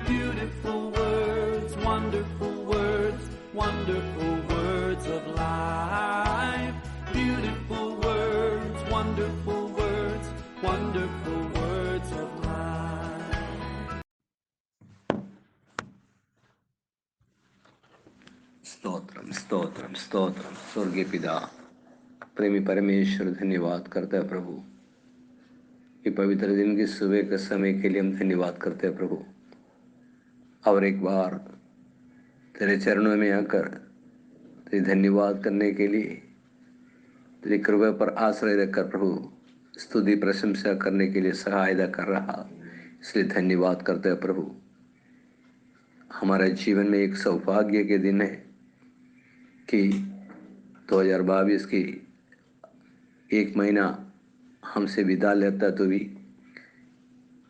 Beautiful words, wonderful words of life. Beautiful words, wonderful words of life. Stotram stotram stotram. स्वर्गीय पिता प्रेमी परमेश्वर, धन्यवाद करते हैं प्रभु। ये पवित्र दिन की सुबह के समय के लिए हम धन्यवाद करते हैं प्रभु। और एक बार तेरे चरणों में आकर तेरे धन्यवाद करने के लिए, तेरी कृपा पर आश्रय रखकर प्रभु स्तुति प्रशंसा करने के लिए सहायता कर रहा, इसलिए धन्यवाद करते हैं प्रभु। हमारे जीवन में एक सौभाग्य के दिन है कि 2022 की एक महीना हमसे विदा लेता तो भी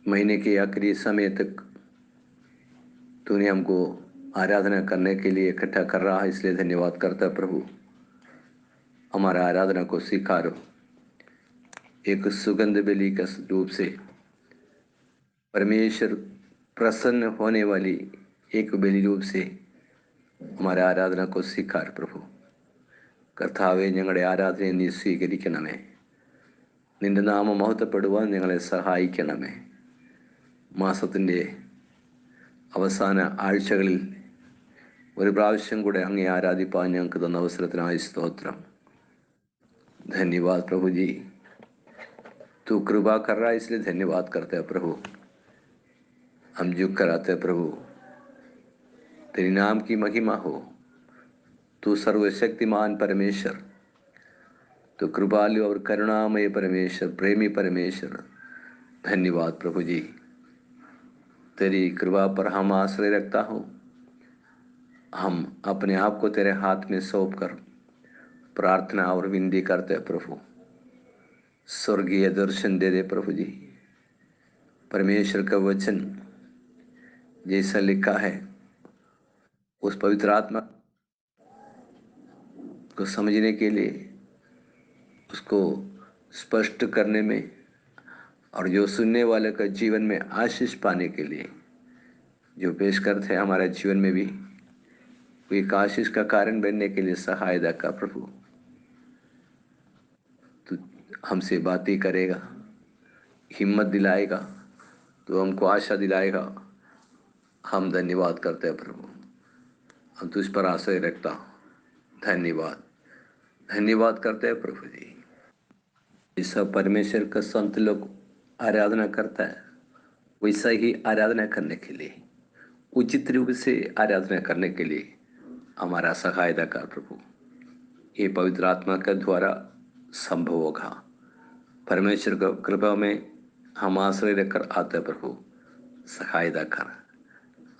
महीने के आखिरी समय तक तूने हमको आराधना करने के लिए इकट्ठा कर रहा है, इसलिए धन्यवाद करता प्रभु। हमारा आराधना को स्वीकारो, एक सुगंध बलि के रूप से परमेश्वर प्रसन्न होने वाली एक बलि रूप से हमारा आराधना को स्वीकार प्रभु। കർത്താവെ, ഞങ്ങളുടെ ആരാധനയെ നീ സ്വീകരിക്കണമേ. നിന്റെ നാമം മഹത്വപ്പെടുവാൻ ഞങ്ങളെ സഹായിക്കണമേ. മാസത്തിൻ്റെ അവസാന ആഴ്ചകളിൽ ഒരു പ്രാവശ്യം കൂടെ അങ്ങേ ആരാധിപ്പാൻ ഞങ്ങൾക്ക് തന്ന അവസരത്തിനായി സ്തോത്രം. धन्यवाद प्रभु जी, तू कृपा कर रहा है इसलिए धन्यवाद करते हैं प्रभु। हम झुक कर आते हैं प्रभु, तेरी नाम की महिमा हो। तू सर्वशक्तिमान परमेश्वर, तो कृपालु और करुणामय परमेश्वर, प्रेमी परमेश्वर, धन्यवाद प्रभु जी। तेरी कृपा पर हम आश्रय रखता हूँ। हम अपने आप को तेरे हाथ में सौंप कर प्रार्थना और विनती करते हैं प्रभु। स्वर्गीय दर्शन दे दे प्रभु जी। परमेश्वर का वचन जैसा लिखा है उस पवित्र आत्मा को समझने के लिए, उसको स्पष्ट करने में और जो सुनने वाले का जीवन में आशीष पाने के लिए जो पेश करते हैं, हमारे जीवन में भी वो एक आशीष का कारण बनने के लिए सहायता का प्रभु। तो हमसे बातें करेगा, हिम्मत दिलाएगा, तो हमको आशा दिलाएगा। हम धन्यवाद करते हैं प्रभु, हम तुझ पर आश्रय रखता हूँ। धन्यवाद धन्यवाद करते हैं प्रभु जी। जैसा परमेश्वर का संत लोग आराधना करता है, वैसा ही आराधना करने के लिए, उचित रूप से आराधना करने के लिए हमारा सहायता कर प्रभु। ये पवित्र आत्मा के द्वारा संभव होगा। परमेश्वर का कृपा में हम आश्रय रखकर आते प्रभु, सहायता कर।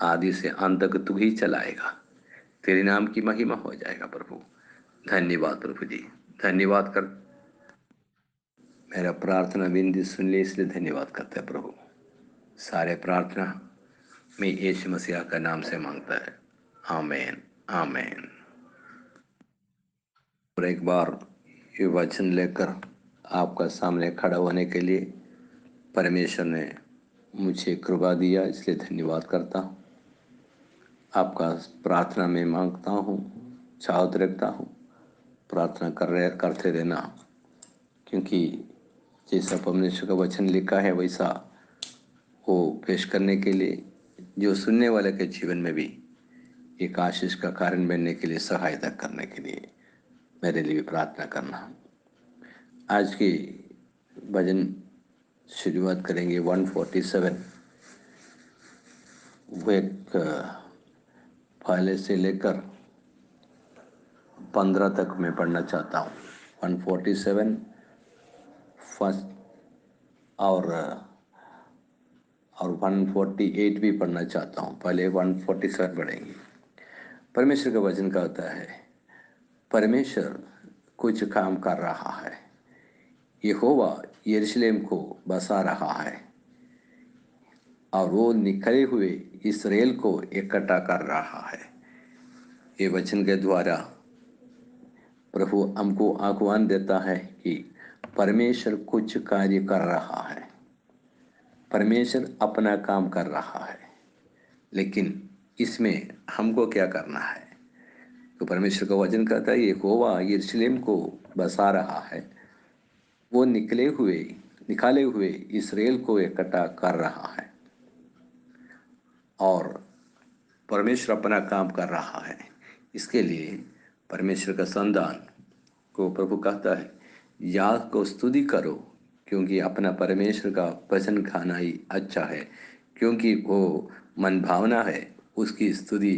आदि से अंत तक तू ही चलाएगा, तेरे नाम की महिमा हो जाएगा प्रभु। धन्यवाद प्रभु जी, धन्यवाद कर। मेरा प्रार्थना विनती सुन ले, इसलिए धन्यवाद करते हैं प्रभु। सारे प्रार्थना में यीशु मसीह का नाम से मांगता है, आमीन आमीन। और एक बार ये वचन लेकर आपका सामने खड़ा होने के लिए परमेश्वर ने मुझे कृपा दिया, इसलिए धन्यवाद करता हूँ। आपका प्रार्थना में मांगता हूँ, चाहत रखता हूँ, प्रार्थना करते रहना, क्योंकि जैसा परमेश्वर का वचन लिखा है वैसा वो पेश करने के लिए, जो सुनने वाले के जीवन में भी एक आशीष का कारण बनने के लिए, सहायता करने के लिए मेरे लिए प्रार्थना करना। आज की भजन शुरुआत करेंगे 147। वो एक पहले से लेकर 15 तक मैं पढ़ना चाहता हूँ। 147 फर्स्ट और 148 भी पढ़ना चाहता हूँ। पहले 147 पढ़ेंगे। परमेश्वर का वचन कहता है, परमेश्वर कुछ काम कर रहा है, यहोवा यरूशलेम को बसा रहा है और वो निकले हुए इस्राएल को इकट्ठा कर रहा है। ये वचन के द्वारा प्रभु हमको आह्वान देता है कि परमेश्वर कुछ कार्य कर रहा है, परमेश्वर अपना काम कर रहा है। लेकिन इसमें हमको क्या करना है? तो परमेश्वर का वचन कहता है यहोवा यरूशलेम को बसा रहा है, वो निकाले हुए इस्राएल को इकट्ठा कर रहा है और परमेश्वर अपना काम कर रहा है। इसके लिए परमेश्वर का संतान को प्रभु कहता है याद को स्तुति करो, क्योंकि अपना परमेश्वर का वचन खाना ही अच्छा है, क्योंकि वो मन भावना है, उसकी स्तुति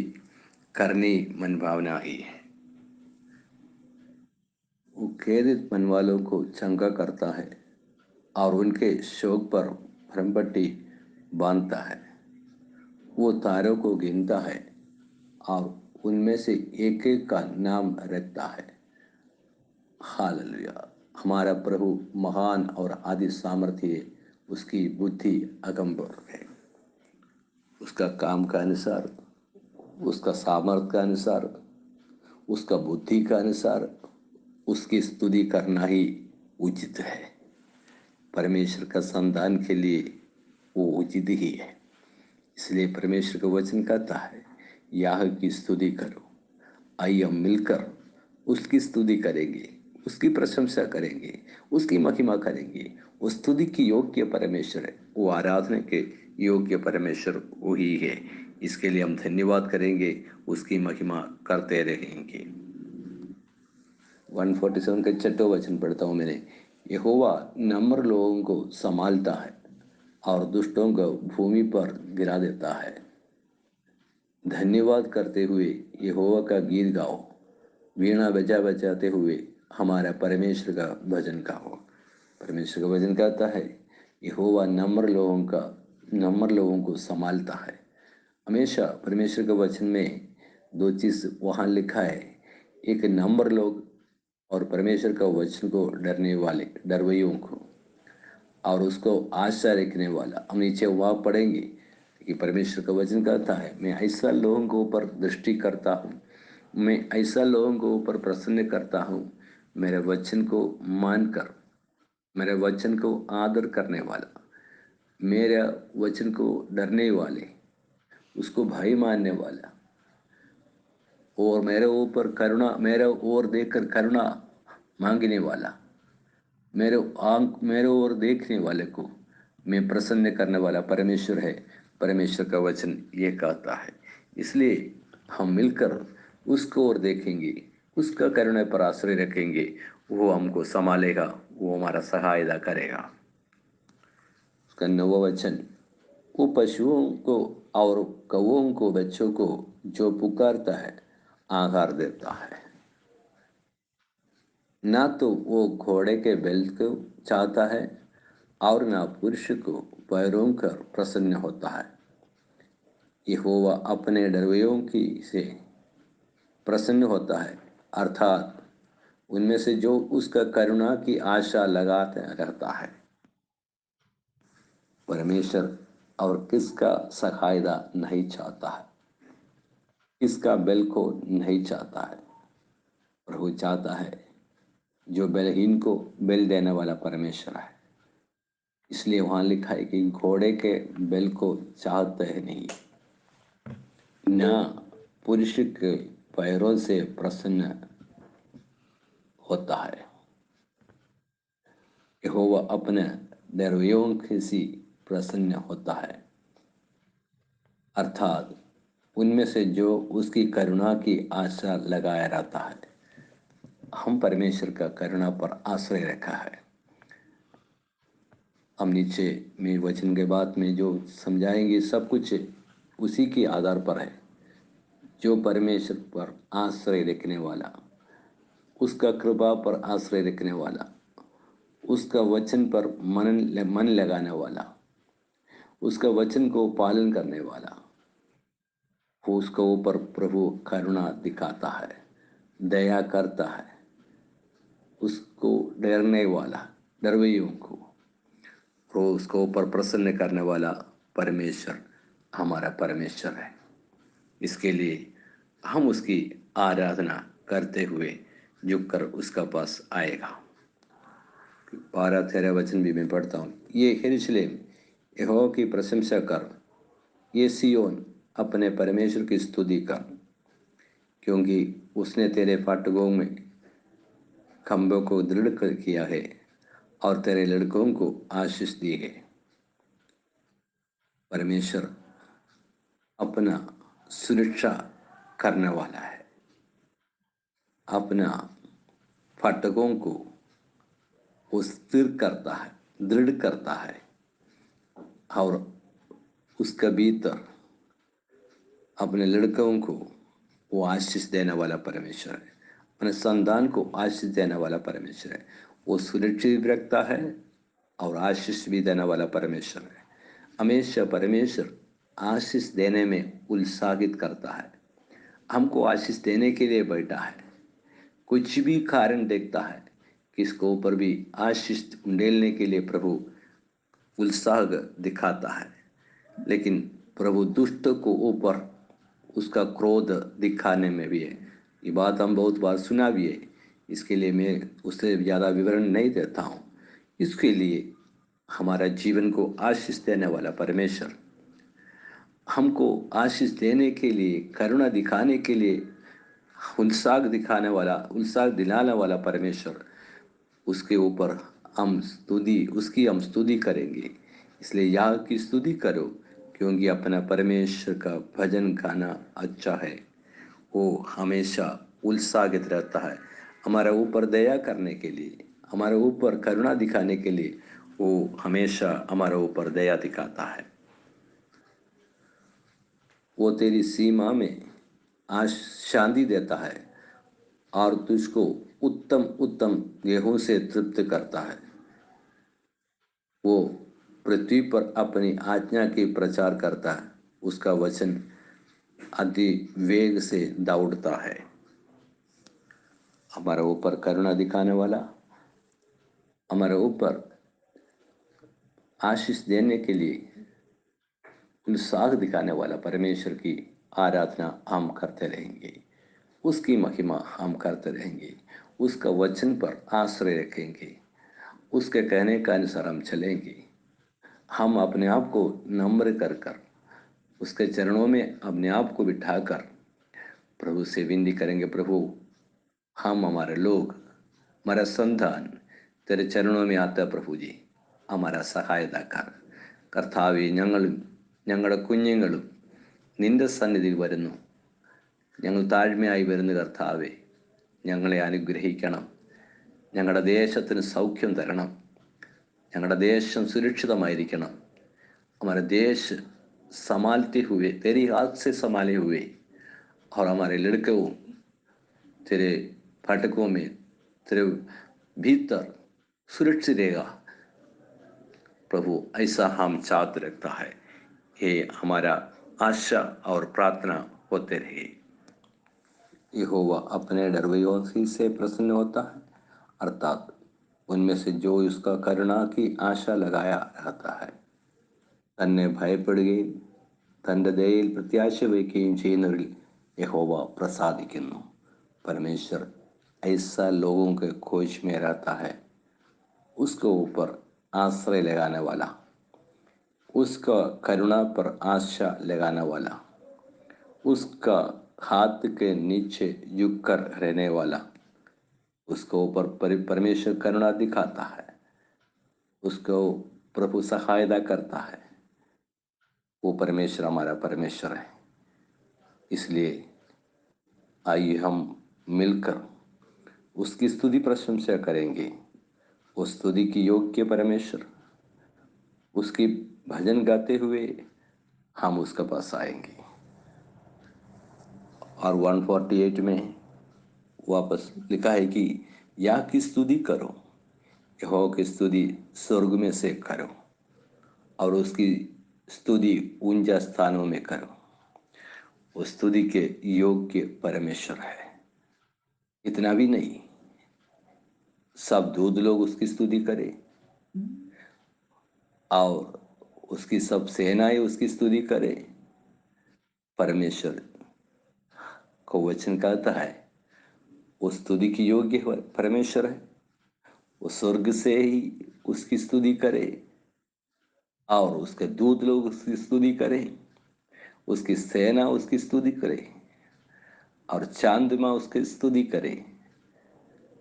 करनी मन भावना ही है। वो खेदित मन वालों को चंगा करता है और उनके शोक पर भ्रमपट्टी बांधता है। वो तारों को गिनता है और उनमें से एक एक का नाम रखता है। हालेलुया। हमारा प्रभु महान और आदि सामर्थ्य है, उसकी बुद्धि अगंबर है। उसका काम का अनुसार, उसका सामर्थ्य का अनुसार, उसका बुद्धि का अनुसार उसकी स्तुति करना ही उचित है। परमेश्वर का संतान के लिए वो उचित ही है। इसलिए परमेश्वर का वचन कहता है याह की स्तुति करो। आइए हम मिलकर उसकी स्तुति करेंगे, उसकी प्रशंसा करेंगे, उसकी महिमा करेंगे। वो स्तुति की योग्य परमेश्वर है, वो आराधना के योग्य परमेश्वर वही है। इसके लिए हम धन्यवाद करेंगे, उसकी महिमा करते रहेंगे। 147 का 6वां वचन पढ़ता हूँ मैंने। यहोवा नम्र लोगों को संभालता है और दुष्टों को भूमि पर गिरा देता है। धन्यवाद करते हुए यहोवा का गीत गाओ, वीणा बजाते हुए हमारा परमेश्वर का भजन गाओ। परमेश्वर का भजन कहता है यहोवा नम्र लोगों को संभालता है। हमेशा परमेश्वर के वचन में दो चीज वहाँ लिखा है, एक नम्र लोग और परमेश्वर का वचन को डरने वाले डरवैयों को, और उसको आशा रखने वाला। हम नीचे वहाँ पढ़ेंगे कि परमेश्वर का वचन कहता है मैं ऐसा लोगों के ऊपर दृष्टि करता हूँ, मैं ऐसा लोगों के ऊपर प्रसन्न करता हूँ, मेरे वचन को मानकर, मेरे वचन को आदर करने वाला, मेरे वचन को डरने वाले, उसको भाई मानने वाला और मेरे ऊपर करुणा, मेरे ओर देखकर करुणा मांगने वाला, मेरे ओर देखने वाले को मैं प्रसन्न करने वाला परमेश्वर है। परमेश्वर का वचन ये कहता है। इसलिए हम मिलकर उसको ओर देखेंगे, उसका करुणा पर आश्रय रखेंगे, वो हमको संभालेगा, वो हमारा सहायता करेगा। उसका 9वां वचन, वो पशुओं को और कौओं को, बच्चों को जो पुकारता है आहार देता है। ना तो वो घोड़े के बैल को चाहता है और ना पुरुष को पैरों कर प्रसन्न होता है। यहोवा अपने डरवैयों की से प्रसन्न होता है, अर्थात उनमें से जो उसका करुणा की आशा लगाते रहता है। परमेश्वर और किसका सहायता नहीं चाहता है, किसका बल को नहीं चाहता है। प्रभु चाहता है जो बलहीन को बल देने वाला परमेश्वर है। इसलिए वहां लिखा है कि घोड़े के बल को चाहते हैं नहीं, ना पुरुष के पैरों से प्रसन्न होता है। यहोवा अपने डरवैयों से प्रसन्न होता है, अर्थात उनमें से जो उसकी करुणा की आशा लगाया रहता है। हम परमेश्वर का करुणा पर आश्रय रखा है। हम नीचे में वचन के बाद में जो समझाएंगे सब कुछ उसी के आधार पर है। जो परमेश्वर पर आश्रय रखने वाला, उसका कृपा पर आश्रय रखने वाला, उसका वचन पर मन लगाने वाला, उसका वचन को पालन करने वाला, वो उसके ऊपर प्रभु करुणा दिखाता है, दया करता है। उसको डरने वाला डरवैयों को वो उसको ऊपर प्रसन्न करने वाला परमेश्वर हमारा परमेश्वर है। इसके लिए हम उसकी आराधना करते हुए झुककर उसका पास आएगा। 12-13 वचन भी मैं पढ़ता हूँ। ये यरूशलेम यहोवा की प्रशंसा कर, ये सियोन अपने परमेश्वर की स्तुति कर, क्योंकि उसने तेरे फाटकों में खंभों को दृढ़ किया है और तेरे लड़कों को आशीष दी है। परमेश्वर अपना सुरक्षा करने वाला है, अपना फाटकों को वो स्थिर करता है, दृढ़ करता है, और उसका भीतर अपने लड़कों को वो आशीष देने वाला परमेश्वर है, अपने संतान को आशीष देने वाला परमेश्वर है। वो सुरक्षित भी रखता है और आशीष भी देने वाला परमेश्वर है। हमेशा परमेश्वर आशीष देने में उत्साहित करता है, हमको आशीष देने के लिए बैठा है। कुछ भी कारण देखता है, किसको ऊपर भी आशीष उंडेलने के लिए प्रभु उत्साह दिखाता है, लेकिन प्रभु दुष्ट को ऊपर उसका क्रोध दिखाने में भी है। ये बात हम बहुत बार सुना भी है, इसके लिए मैं उससे ज़्यादा विवरण नहीं देता हूँ। इसके लिए हमारा जीवन को आशीष देने वाला परमेश्वर, हमको आशीष देने के लिए, करुणा दिखाने के लिए, उत्साह दिखाने वाला, उत्साह दिलाने वाला परमेश्वर, उसके ऊपर हम उसकी हम स्तुति करेंगे। इसलिए यहाँ की स्तुति करो, क्योंकि अपना परमेश्वर का भजन गाना अच्छा है। वो हमेशा उत्साहित रहता है, हमारे ऊपर दया करने के लिए, हमारे ऊपर करुणा दिखाने के लिए वो हमेशा हमारे ऊपर दया दिखाता है। वो तेरी सीमा में आज शांति देता है और तुझको उत्तम उत्तम गेहूं से तृप्त करता है। वो पृथ्वी पर अपनी आज्ञा की प्रचार करता है, उसका वचन अति वेग से दौड़ता है। हमारे ऊपर करुणा दिखाने वाला, हमारे ऊपर आशीष देने के लिए उत्साह दिखाने वाला परमेश्वर की आराधना हम करते रहेंगे, उसकी महिमा हम करते रहेंगे, उसका वचन पर आश्रय रखेंगे, उसके कहने का अनुसार हम चलेंगे। हम अपने आप को नम्र कर कर उसके चरणों में अपने आप को बिठाकर प्रभु से विनती करेंगे, प्रभु हम हमारे लोग, हमारा संतान तेरे चरणों में आता प्रभु जी, हमारा സഹായത കർത്താവേ, ഞങ്ങളുടെ കുഞ്ഞുങ്ങളും നിന്റെ സന്നിധിയിൽ വരുന്നു. ഞങ്ങൾ താഴ്മയായി വരുന്ന കർത്താവേ, ഞങ്ങളെ അനുഗ്രഹിക്കണം. ഞങ്ങളുടെ ദേശത്തിന് സൗഖ്യം തരണം. ഞങ്ങളുടെ ദേശം സുരക്ഷിതമായിരിക്കണം. हमारे देश संभालते हुए तेरी हाथ से संभाले हुए, और हमारे लड़कों तेरे फाटकों में, तेरे भीतर सुरक्षित रहेगा प्रभु, ऐसा हम चाहते रखता है। ये हमारा आशा और प्रार्थना होते रहे। यहोवा अपने डरवैयों से प्रसन्न होता है, अर्थात उनमें से जो उसका करुणा की आशा लगाया रहता है। തന്നെ ഭയപ്പെടുകയും തൻ്റെ ദയയിൽ പ്രത്യാശ വയ്ക്കുകയും ചെയ്യുന്നവരിൽ യഹോവ प्रसादिക്കുന്നു। परमेश्वर ऐसा लोगों के खोज में रहता है, उसके ऊपर आश्रय लगाने वाला, उसका करुणा पर आशा लगाने वाला, उसका हाथ के नीचे झुक कर रहने वाला, उसके ऊपर परमेश्वर करुणा दिखाता है, उसको प्रभु सहायता करता है। वो परमेश्वर हमारा परमेश्वर है। इसलिए आइए हम मिलकर उसकी स्तुति प्रशंसा करेंगे। उस स्तुति की योग्य परमेश्वर, उसकी भजन गाते हुए हम उसके पास आएंगे। और 148 में वापस लिखा है कि या की स्तुति करो, यहोवा की स्तुति स्वर्ग में से करो और उसकी स्तुति ऊंचा स्थानों में करो। वो स्तुति के योग्य परमेश्वर है। इतना भी नहीं, सब दूध लोग उसकी स्तुति करें और उसकी सब सेनाएं उसकी स्तुति करें। परमेश्वर को वचन कहता है वो स्तुति की योग्य परमेश्वर है। वो स्वर्ग से ही उसकी स्तुति करे और उसके दूत लोग उसकी स्तुति करें। उसकी सेना उसकी स्तुति करे और चांदमा उसकी स्तुति करे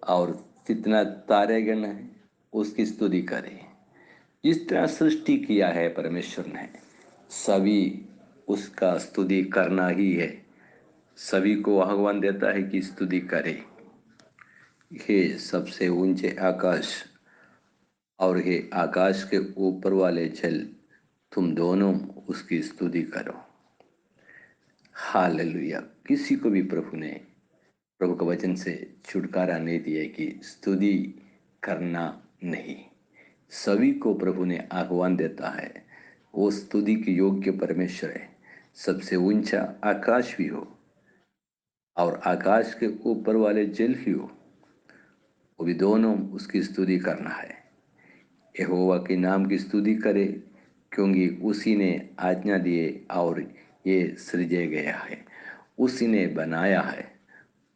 और जितना तारेगण है उसकी स्तुति करे। जिस तरह सृष्टि किया है परमेश्वर ने, सभी उसका स्तुति करना ही है। सभी को आह्वान देता है कि स्तुति करे। हे सबसे ऊंचे आकाश और हे आकाश के ऊपर वाले जल, तुम दोनों उसकी स्तुति करो। हालेलुया। किसी को भी प्रभु ने प्रभु के वचन से छुटकारा नहीं दिया कि स्तुति करना नहीं। सभी को प्रभु ने आह्वान देता है। वो स्तुति के योग्य परमेश्वर है। सबसे ऊंचा आकाश भी हो और आकाश के ऊपर वाले जल भी हो, वो भी दोनों उसकी स्तुति करना है। यहोवा के नाम की स्तुति करे, क्योंकि उसी ने आज्ञा दिए और ये सृजे गया है, उसी ने बनाया है।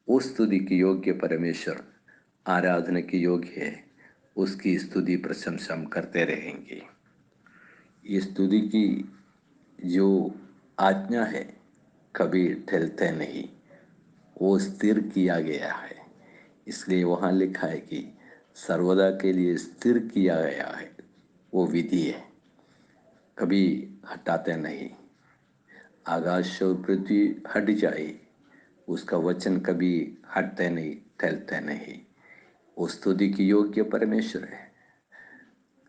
उस स्तुति की योग्य परमेश्वर आराधना की योग्य है। उसकी स्तुति प्रशंसा हम करते रहेंगे। ये स्तुति की जो आज्ञा है कभी ठहरते नहीं, वो स्थिर किया गया है। इसलिए वहाँ लिखा है कि सर्वदा के लिए स्थिर किया गया है। वो विधि है, कभी हटाते नहीं। आकाश और पृथ्वी हट जाए, उसका वचन कभी हटते नहीं, टलते नहीं। वो स्तुति की योग्य परमेश्वर है।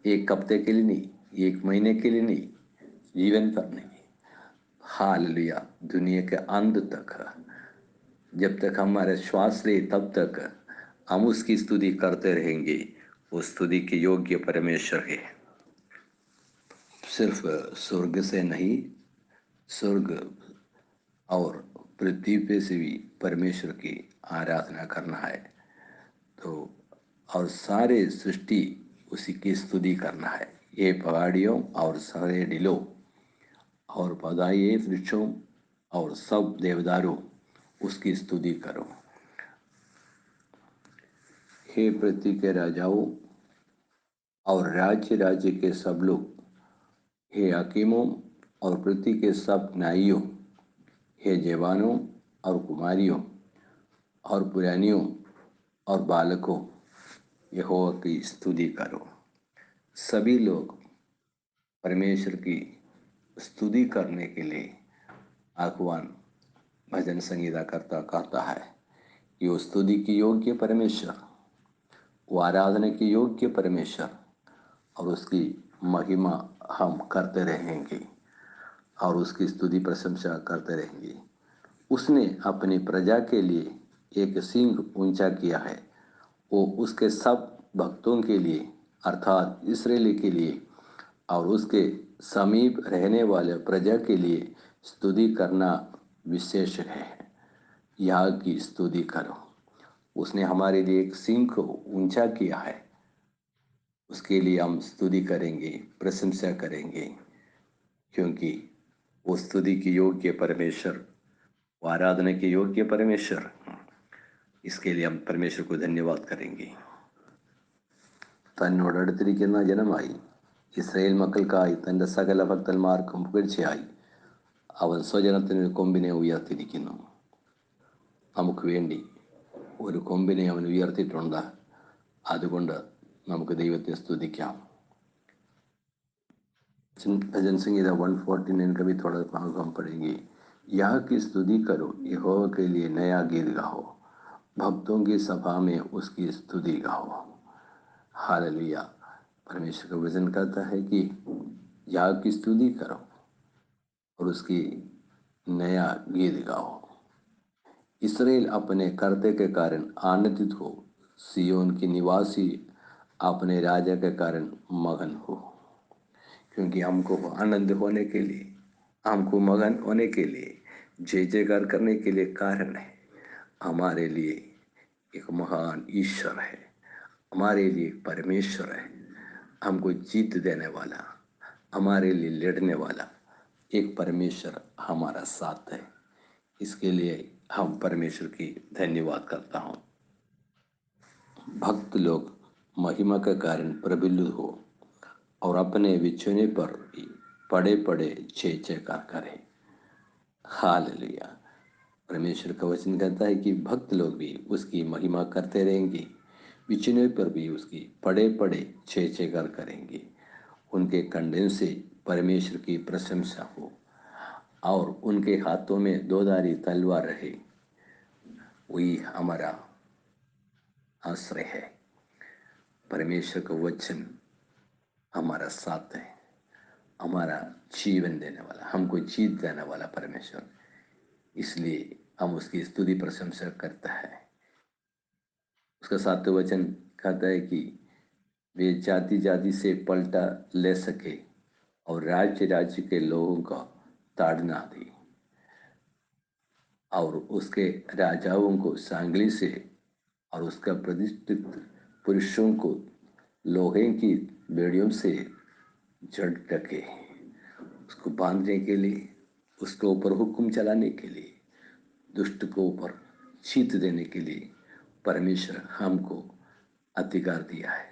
एक हफ्ते के लिए नहीं, एक महीने के लिए नहीं, जीवन पर नहीं। हालेलुया। दुनिया के अंत तक, जब तक हमारे श्वास ले तब तक हम उसकी स्तुति करते रहेंगे। वो स्तुति के योग्य परमेश्वर है। सिर्फ स्वर्ग से नहीं, स्वर्ग और पृथ्वी पे से भी परमेश्वर की आराधना करना है। तो और सारे सृष्टि उसी की स्तुति करना है। ये पहाड़ियों और सारे ढिलों और पौधाए वृक्षों और सब देवदारों, उसकी स्तुति करो। हे पृथ्वी के राजाओं और राज्य राज्य के सब लोग, हे हकीमों और पृथ्वी के सब न्यायियों, हे जवानों और कुमारियों और पुरानियों और बालकों, यहोवा की स्तुति करो। सभी लोग परमेश्वर की स्तुति करने के लिए आह्वान भजन संगीता करता कहता है कि वो स्तुति की योग्य परमेश्वर, वो आराधना की योग्य परमेश्वर, और उसकी महिमा हम करते रहेंगे और उसकी स्तुति प्रशंसा करते रहेंगे। उसने अपनी प्रजा के लिए एक सिंह ऊंचा किया है। वो उसके सब भक्तों के लिए अर्थात इस्राएली के लिए और उसके समीप रहने वाले प्रजा के लिए स्तुति करना विशेष है। यह की स्तुति करो। उसने हमारे लिए एक सिंह को ऊंचा किया है, उसके लिए हम स्तुति करेंगे, प्रशंसा करेंगे, क्योंकि वो स्तुति की योग्य परमेश्वर, वो आराधना के योग्य परमेश्वर। इसके लिए हम परमेश्वर को धन्यवाद करेंगे। തന്നോട് അടുത്തിരിക്കുന്ന ജനമായി ഇസ്രായേൽ മക്കൾക്കായി തൻ്റെ സകല ഭക്തന്മാർക്കും പുകഴ്ചയായി അവൻ സ്വജനത്തിന് ഒരു കൊമ്പിനെ ഉയർത്തിയിരിക്കുന്നു. നമുക്ക് വേണ്ടി ഒരു കൊമ്പിനെ അവൻ ഉയർത്തിയിട്ടുണ്ട്. അതുകൊണ്ട് നമുക്ക് ദൈവത്തെ സ്തുതിക്കാം. भजन संगीता 149 का भी थोड़ा भाग हम पढ़ेंगे। यहाँ की स्तुति करो, यहोवा के लिए नया गीत गाओ, भक्तों की सभा में उसकी स्तुति गाओ। हालेलुया। परमेश्वर का वचन कहता है कि यहाँ की स्तुति करो और उसकी नया गीत गाओ। इस्राएल अपने कर्ते के कारण आनंदित हो, सियोन की निवासी अपने राजा के कारण मगन हो। क्योंकि हमको आनंद होने के लिए, हमको मगन होने के लिए, जय जयकार करने के लिए कारण है। हमारे लिए एक महान ईश्वर है, हमारे लिए परमेश्वर है, हमको जीत देने वाला, हमारे लिए लड़ने वाला एक परमेश्वर हमारा साथ है। इसके लिए हम परमेश्वर की धन्यवाद करता हूँ। भक्त लोग महिमा के कारण प्रबुद्ध हो और अपने बिछौने पर पड़े पड़े जय जयकार करें। हालेलुया। परमेश्वर का वचन कहता है कि भक्त लोग भी उसकी महिमा करते रहेंगे, बिछने पर भी उसकी पड़े पड़े छे छे कर करेंगे। उनके कंधों से परमेश्वर की प्रशंसा हो और उनके हाथों में दोधारी तलवार रहे। वही हमारा आश्रय है। परमेश्वर का वचन हमारा साथ है, हमारा जीवन देने वाला, हमको जीत देने वाला परमेश्वर। इसलिए हम उसकी स्तुति प्रशंसा करता है। उसका सातवें वचन कहता है कि वे जाति जाति से पलटा ले सके और राज्य राज्य के लोगों का ताड़ना दी और उसके राजाओं को सांगली से और उसका प्रतिष्ठित पुरुषों को लोहे की बेड़ियों से जड़ रखे, उसको बांधने के लिए, उसके ऊपर हुक्म चलाने के लिए, दुष्ट को ऊपर जीत देने के लिए परमेश्वर हमको अधिकार दिया है।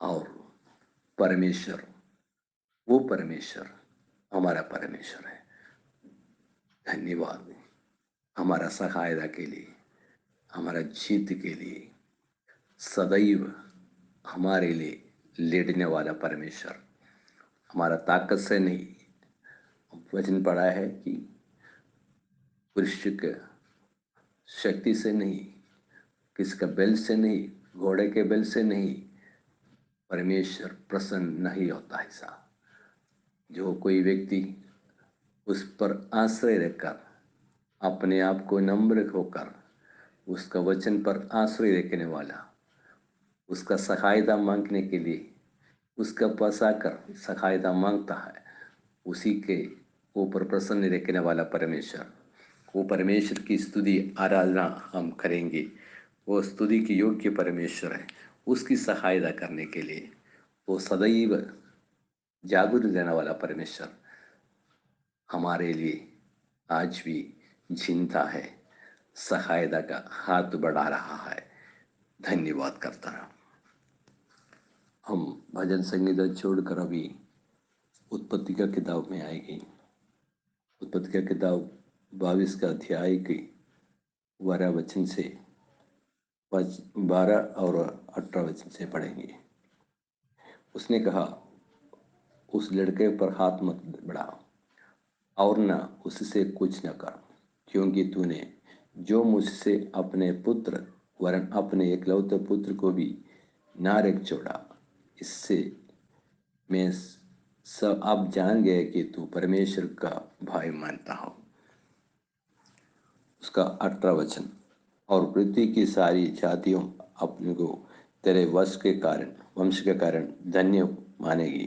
और परमेश्वर, वो परमेश्वर हमारा परमेश्वर है। धन्यवाद हमारा सहायता के लिए, हमारा जीत के लिए, सदैव हमारे लिए लड़ने वाला परमेश्वर। हमारा ताकत से नहीं, वचन पढ़ा है कि पुरुष के शक्ति से नहीं, किसका बल से नहीं, घोड़े के बल से नहीं, परमेश्वर प्रसन्न नहीं होता। ऐसा जो कोई व्यक्ति उस पर आश्रय रखकर अपने आप को नम्र होकर उसका वचन पर आश्रय रखने वाला, उसका सहायता मांगने के लिए उसका पास आकर सहायता मांगता है, उसी के ऊपर प्रसन्न रखने वाला परमेश्वर, वो परमेश्वर की स्तुति आराधना हम करेंगे। वो स्तुति की योग्य परमेश्वर है। उसकी सहायता करने के लिए वो सदैव जागरूक रहने वाला परमेश्वर हमारे लिए आज भी जिंदा है, सहायता का हाथ बढ़ा रहा है। धन्यवाद करता हूं। हम भजन संगीता छोड़कर अभी उत्पत्ति का किताब में आएंगे। उत्पत्ति का किताब 22 का अध्याय के 12 वचन से 12 और 18 वचन से पढ़ेंगे। उसने कहा, उस लड़के पर हाथ मत बढ़ा और न उससे कुछ न कर, क्योंकि तूने जो मुझसे अपने पुत्र वरन अपने एकलौते पुत्र को भी ना रख छोड़ा, इससे मैं सब अब जान गए कि तू परमेश्वर का भाई मानता हो। उसका 18 वचन, और पृथ्वी की सारी जातियों अपने को तेरे वंश के कारण धन्य मानेगी,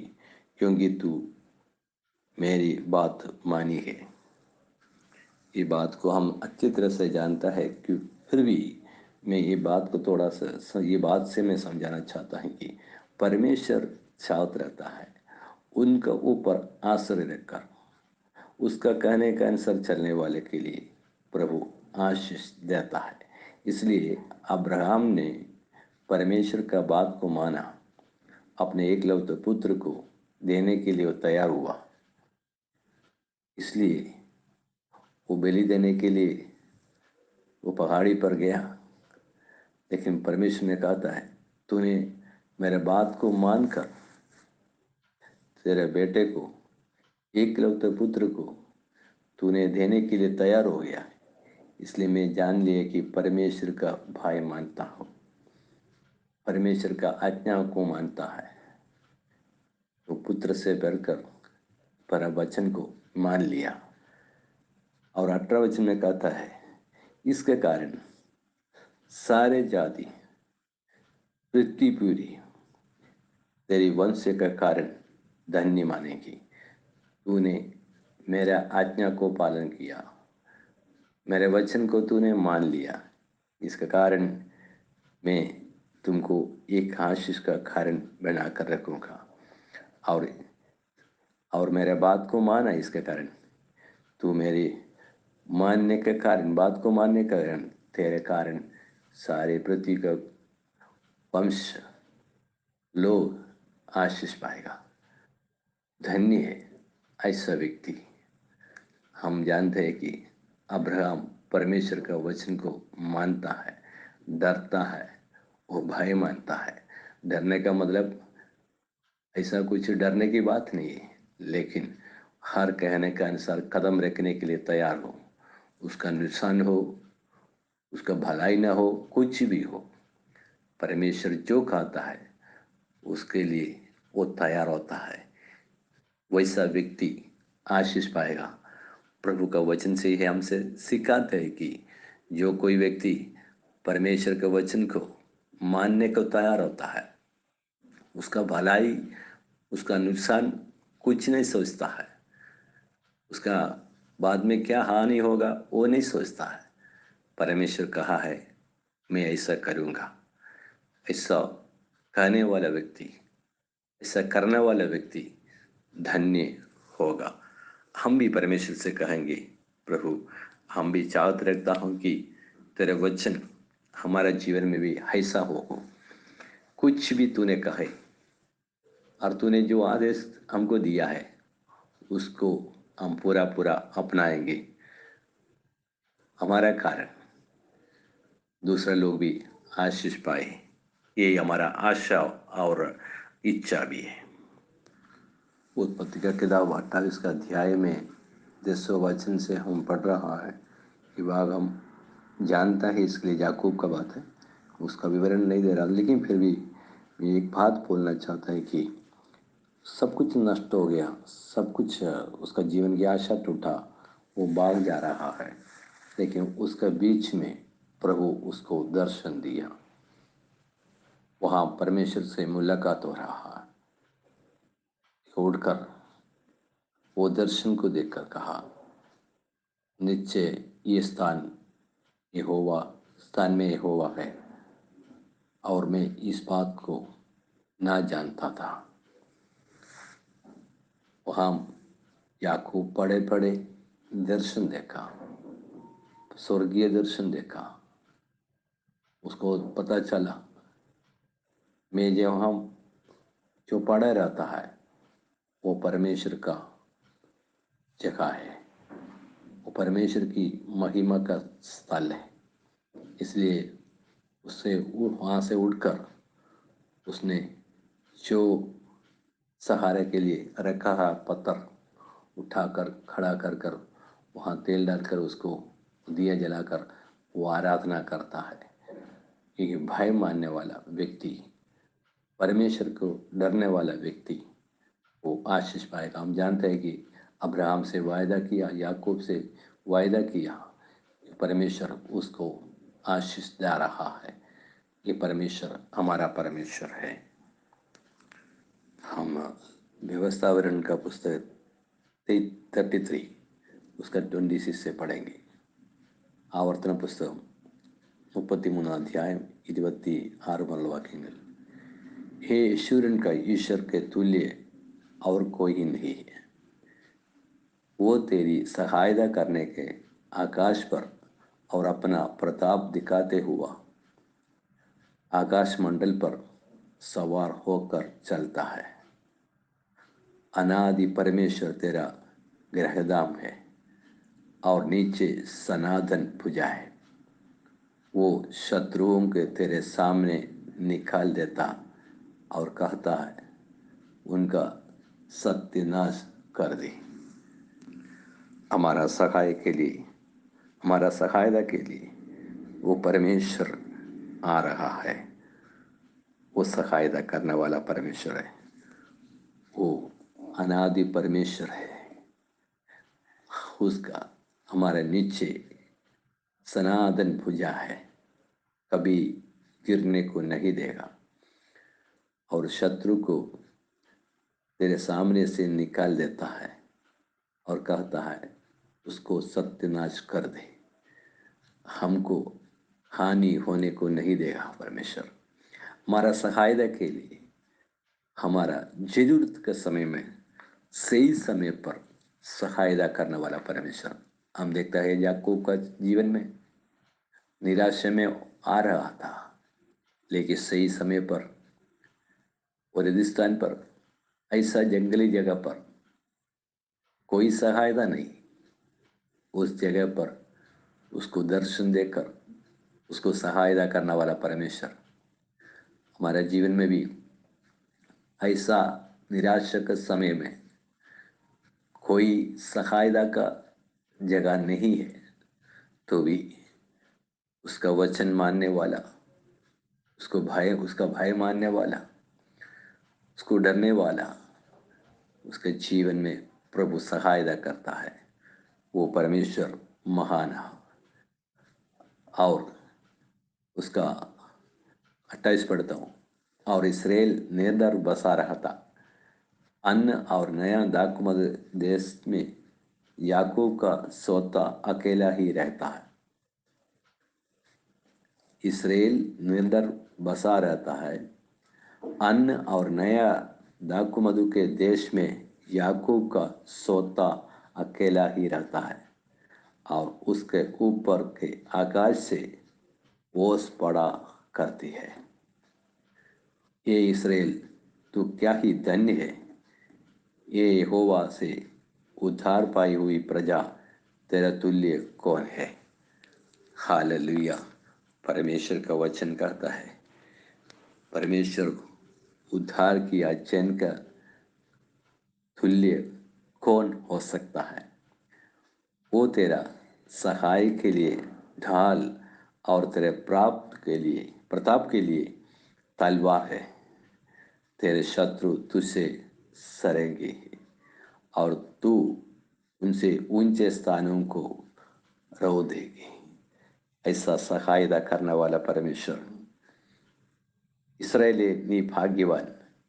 क्योंकि तू मेरी बात मानी है। ये बात को हम अच्छी तरह से जानता है कि फिर भी मैं ये बात को थोड़ा सा ये बात से मैं समझाना चाहता हूँ कि परमेश्वर साथ रहता है। उनका ऊपर आश्रय रखकर उसका कहने के अनुसार चलने वाले के लिए प्रभु आशीष देता है। इसलिए अब्राहम ने परमेश्वर का बात को माना, अपने एकलौते पुत्र को देने के लिए वो तैयार हुआ। इसलिए वो बलि देने के लिए वो पहाड़ी पर गया, लेकिन परमेश्वर ने कहा है, तूने मेरे बात को मानकर तेरे बेटे को, एकलौते पुत्र को तूने देने के लिए तैयार हो गया, इसलिए मैं जान लिया कि परमेश्वर का भाई मानता हूँ, परमेश्वर का आज्ञा को मानता है। तो पुत्र से बढ़कर पर वचन को मान लिया। और 18 वचन में कहता है, इसके कारण सारे जाति पृथ्वी पूरी तेरी वंश का कारण धन्य मानेगी। तूने मेरा आज्ञा को पालन किया, मेरे वचन को तूने मान लिया, इसका कारण मैं तुमको एक आशीष का कारण बना कर रखूँगा। और मेरे बात को माना, इसके कारण तू मेरी मानने के कारण, बात को मानने के कारण तेरे कारण सारे पृथ्वी का वंश लोग आशीष पाएगा। धन्य है ऐसा व्यक्ति हम जानते हैं कि अब्राहम परमेश्वर का वचन को मानता है, डरता है, वो भय मानता है। डरने का मतलब ऐसा कुछ डरने की बात नहीं है, लेकिन हर कहने के अनुसार कदम रखने के लिए तैयार हो। उसका नुकसान हो, उसका भलाई ना हो, कुछ भी हो, परमेश्वर जो कहता है उसके लिए वो तैयार होता है। वैसा व्यक्ति आशीष पाएगा। प्रभु का वचन से ही हमसे सिखाते हैं कि जो कोई व्यक्ति परमेश्वर के वचन को मानने को तैयार होता है, उसका भलाई, उसका नुकसान कुछ नहीं सोचता है, उसका बाद में क्या हानि होगा वो नहीं सोचता है। परमेश्वर कहा है मैं ऐसा करूँगा। ऐसा कहने वाला व्यक्ति, ऐसा करने वाला व्यक्ति धन्य होगा। हम भी परमेश्वर से कहेंगे, प्रभु हम भी चाहत रखता हूँ कि तेरे वचन हमारा जीवन में भी ऐसा हो। कुछ भी तूने कहे और तूने जो आदेश हमको दिया है उसको हम पूरा पूरा अपनाएंगे। हमारा कारण दूसरे लोग भी आशीष पाए, यही हमारा आशा और इच्छा भी है। उत्पत्ति का किताब 28 का अध्याय में 10वें वचन से हम पढ़ रहा है। ये भाग हम जानता है, इसके लिए याकूब का बात है, उसका विवरण नहीं दे रहा, लेकिन फिर भी मैं एक बात बोलना चाहता है कि सब कुछ नष्ट हो गया, सब कुछ उसका जीवन की आशा टूटा, वो भाग जा रहा है, लेकिन उसके बीच में प्रभु उसको दर्शन दिया। वहाँ परमेश्वर से मुलाकात हो रहा है। उड़कर वो दर्शन को देखकर कहा, निश्चय ये स्थान में यहोवा है, और मैं इस बात को ना जानता था। वहाँ याकूब पढ़े पढ़े दर्शन देखा, स्वर्गीय दर्शन देखा। उसको पता चला मैं जो पढ़ा रहता है वो परमेश्वर का जगह है, वो परमेश्वर की महिमा का स्थल है। इसलिए उससे वहाँ से उठकर उसने जो सहारे के लिए रखा है पत्थर उठाकर खड़ा कर कर वहाँ तेल डालकर उसको दिया जलाकर वो आराधना करता है। क्योंकि भय मानने वाला व्यक्ति, परमेश्वर को डरने वाला व्यक्ति वो आशीष पाएगा। हम जानते हैं कि अब्राहम से वायदा किया, याकूब से वायदा किया, परमेश्वर उसको आशीष दे रहा है। ये परमेश्वर हमारा परमेश्वर है। हम व्यवस्थावरण का पुस्तक 33 उसका 26 से पढ़ेंगे। आवर्तन पुस्तक 33 अध्याയം 26 वाक्यങ്ങൾ। हे ईश्वरन का ईश्वर के तुल्य और कोई नहीं है। वो तेरी सहायता करने के आकाश पर और अपना प्रताप दिखाते हुआ आकाश मंडल पर सवार होकर चलता है। अनादि परमेश्वर तेरा गृहधाम है और नीचे सनातन भुजा है। वो शत्रुओं के तेरे सामने निकाल देता और कहता है उनका सत्यानाश कर दे। हमारा सहायता के लिए वो परमेश्वर आ रहा है। वो सहायता करने वाला परमेश्वर है, वो अनादि परमेश्वर है। उसका हमारे नीचे सनातन भुजा है, कभी गिरने को नहीं देगा। और शत्रु को तेरे सामने से निकाल देता है और कहता है उसको सत्यानाश कर दे। हमको हानि होने को नहीं देगा परमेश्वर। हमारा सहायता के लिए, हमारा जरूरत के समय में सही समय पर सहायता करने वाला परमेश्वर। हम देखता है याकूब का जीवन में निराशा में आ रहा था, लेकिन सही समय पर और रेगिस्तान पर, ऐसा जंगली जगह पर कोई सहायता नहीं, उस जगह पर उसको दर्शन देकर उसको सहायता करने वाला परमेश्वर हमारे जीवन में भी ऐसा निराशा के समय में कोई सहायता का जगह नहीं है तो भी उसका वचन मानने वाला, उसका भय मानने वाला, उसको डरने वाला, उसके जीवन में प्रभु सहायता करता है। वो परमेश्वर महान है। और उसका 28 पढ़ता हूँ। और इसराइल निरंतर बसा रहा था। अन्न और नया दाखमद देश में याकूब का सोता अकेला ही रहता है। इसराइल निरंतर बसा रहता है। अन्न और नया दाखमधु के देश में याकूब का सोता अकेला ही रहता है और उसके ऊपर के आकाश से ओस पड़ा करती है। ये इसराइल, तू क्या ही धन्य है। ये यहोवा से उद्धार पाई हुई प्रजा, तेरा तुल्य कौन है। हालेलुया। परमेश्वर का वचन कहता है, परमेश्वर उद्धार किया जन का तुल्य कौन हो सकता है। वो तेरा सहाय के लिए ढाल और तेरे प्रताप के लिए तलवार है। तेरे शत्रु तुझसे सरेंगे और तू उनसे ऊंचे स्थानों को रो देगी। ऐसा सहायता करने वाला परमेश्वर, ഇസ്രായേലേ നീ ഭാഗ്യവാൻ,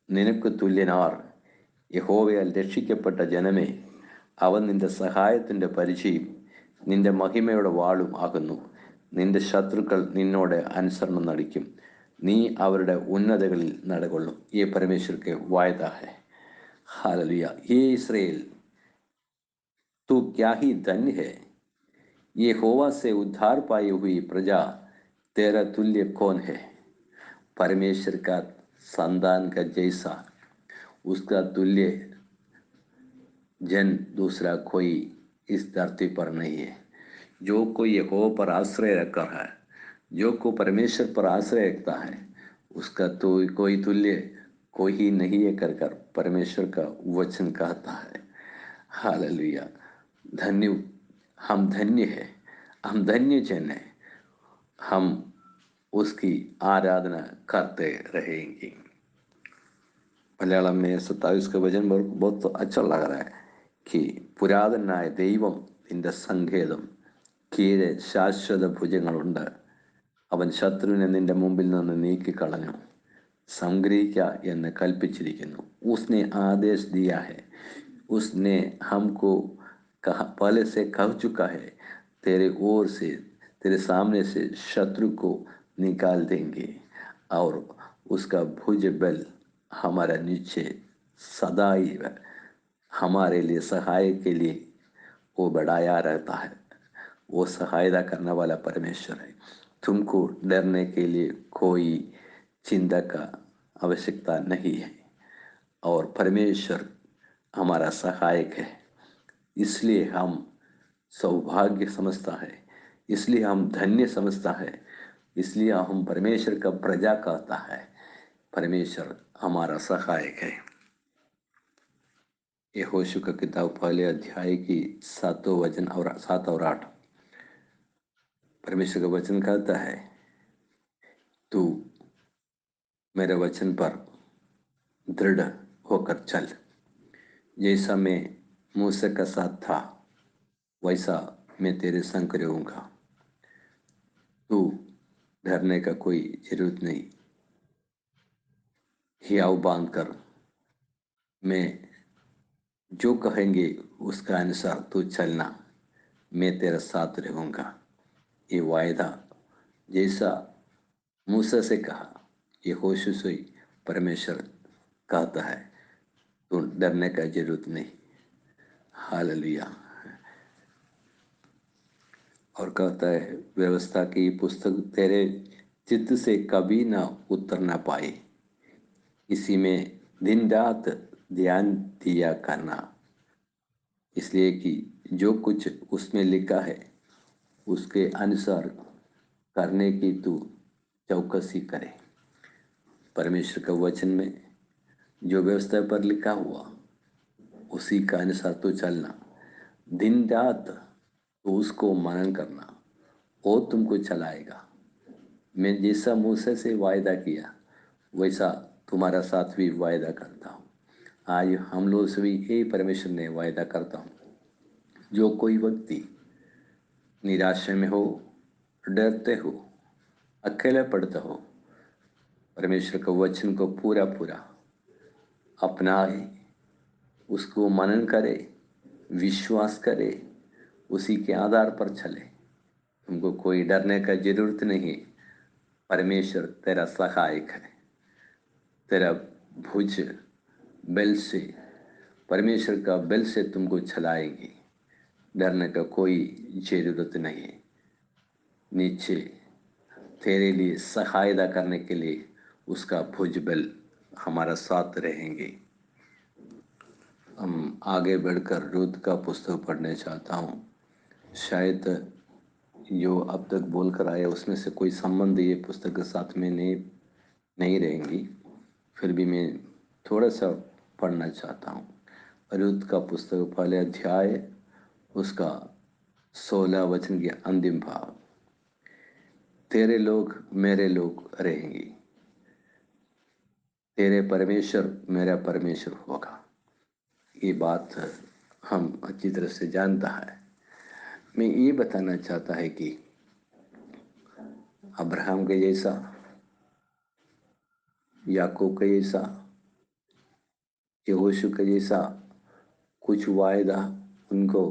നിനക്ക് തുല്യനാർ. യഹോവയാൽ രക്ഷിക്കപ്പെട്ട ജനമേ, അവൻ നിന്റെ സഹായത്തിൻ്റെ പരിചയും നിന്റെ മഹിമയുടെ വാളും ആകുന്നു. നിന്റെ ശത്രുക്കൾ നിന്നോട് അനുസരണം നടിക്കും, നീ അവരുടെ ഉന്നതകളിൽ നടകൊള്ളും. ये परमेश्वर के वायदा है। हालेलुया। ये इस्राएल, तू क्या ही धन्य है। ये यहोवा से उद्धार पाई हुई प्रजा, तेरा तुल्य कौन है। परमेश्वर का संतान का जैसा उसका तुल्य जन दूसरा कोई इस धरती पर नहीं है। जो कोई यहोवा पर आश्रय रखा है, जो को परमेश्वर पर आश्रय रखता है, उसका तो कोई तुल्य कोई ही नहीं है कर परमेश्वर का वचन कहता है। हालेलुया। हम धन्य है, हम धन्य जन है। हम उसकी आराधना करते रहेंगे। मलयालम में 27 का वचन बहुत अच्छा लग रहा है कि പുരാതനായ ദൈവം നിന്റെ സങ്കേതം, കീഴെ ശാശ്വത ഭുജങ്ങളുണ്ട്. അവൻ ശത്രുവിനെ നിന്റെ മുമ്പിൽ നിന്ന് നീക്കിക്കളഞ്ഞു, സംഗ്രഹിക്ക എന്ന് കൽപ്പിച്ചിരിക്കുന്നു. उसने आदेश दिया है, उसने हमको पहले से कह चुका है, तेरे ओर से, तेरे सामने से शत्रु को निकाल देंगे और उसका भुज बल हमारा नीचे सदा ही हमारे लिए सहाय के लिए वो बढ़ाया रहता है। वो सहायता करने वाला परमेश्वर है। तुमको डरने के लिए कोई चिंता का आवश्यकता नहीं है और परमेश्वर हमारा सहायक है। इसलिए हम सौभाग्य समझता है, इसलिए हम धन्य समझता है, इसलिए हम परमेश्वर का प्रजा कहता है। परमेश्वर हमारा सहायक है। यहोशू का किताब पहले अध्याय की 7 वचन और 7 और 8 परमेश्वर का वचन कहता है, तू मेरे वचन पर दृढ़ होकर चल। जैसा मैं मूसा का साथ था वैसा मैं तेरे संग रहूंगा। तू डरने का कोई जरूरत नहीं। हियाव बांध कर मैं जो कहेंगे उसका अनुसार तू चलना, मैं तेरा साथ रहूंगा। ये वायदा जैसा मूसा से कहा, यहोशू से परमेश्वर कहता है, तू डरने का जरूरत नहीं। हालेलुया। और कहता है, व्यवस्था की पुस्तक तेरे चित्त से कभी ना उतर ना पाए, इसी में दिन रात ध्यान दिया करना, इसलिए कि जो कुछ उसमें लिखा है उसके अनुसार करने की तू चौकसी करे। परमेश्वर के वचन में जो व्यवस्था पर लिखा हुआ उसी का अनुसार तो चलना, दिन रात तो उसको मनन करना, वो तुमको चलाएगा। मैं जैसा मूसा से वायदा किया वैसा तुम्हारा साथ भी वायदा करता हूँ। आज हम लोग से भी यही परमेश्वर ने वायदा करता हूँ। जो कोई व्यक्ति निराशा में हो, डरते हो, अकेले पड़ते हो, परमेश्वर के वचन को पूरा पूरा अपनाए, उसको मनन करे, विश्वास करे, उसी के आधार पर चले। तुमको कोई डरने का जरूरत नहीं। परमेश्वर तेरा सहायक है। तेरा भुज बल से, परमेश्वर का बल से तुमको चलाएंगे। डरने का कोई जरूरत नहीं है। नीचे तेरे लिए सहायता करने के लिए उसका भुज बल हमारा साथ रहेंगे। हम आगे बढ़कर रूत का पुस्तक पढ़ने चाहता हूँ। शायद जो अब तक बोलकर आया उसमें से कोई संबंध ये पुस्तक के साथ में नहीं रहेंगी, फिर भी मैं थोड़ा सा पढ़ना चाहता हूँ। रूत का पुस्तक पहले अध्याय उसका 16 वचन के अंतिम भाग। तेरे लोग मेरे लोग रहेंगे, तेरे परमेश्वर मेरा परमेश्वर होगा। ये बात हम अच्छी तरह से जानता है। मैं ये बताना चाहता है कि अब्राहम के जैसा, याकूब के जैसा, यहोशू के जैसा कुछ वायदा उनको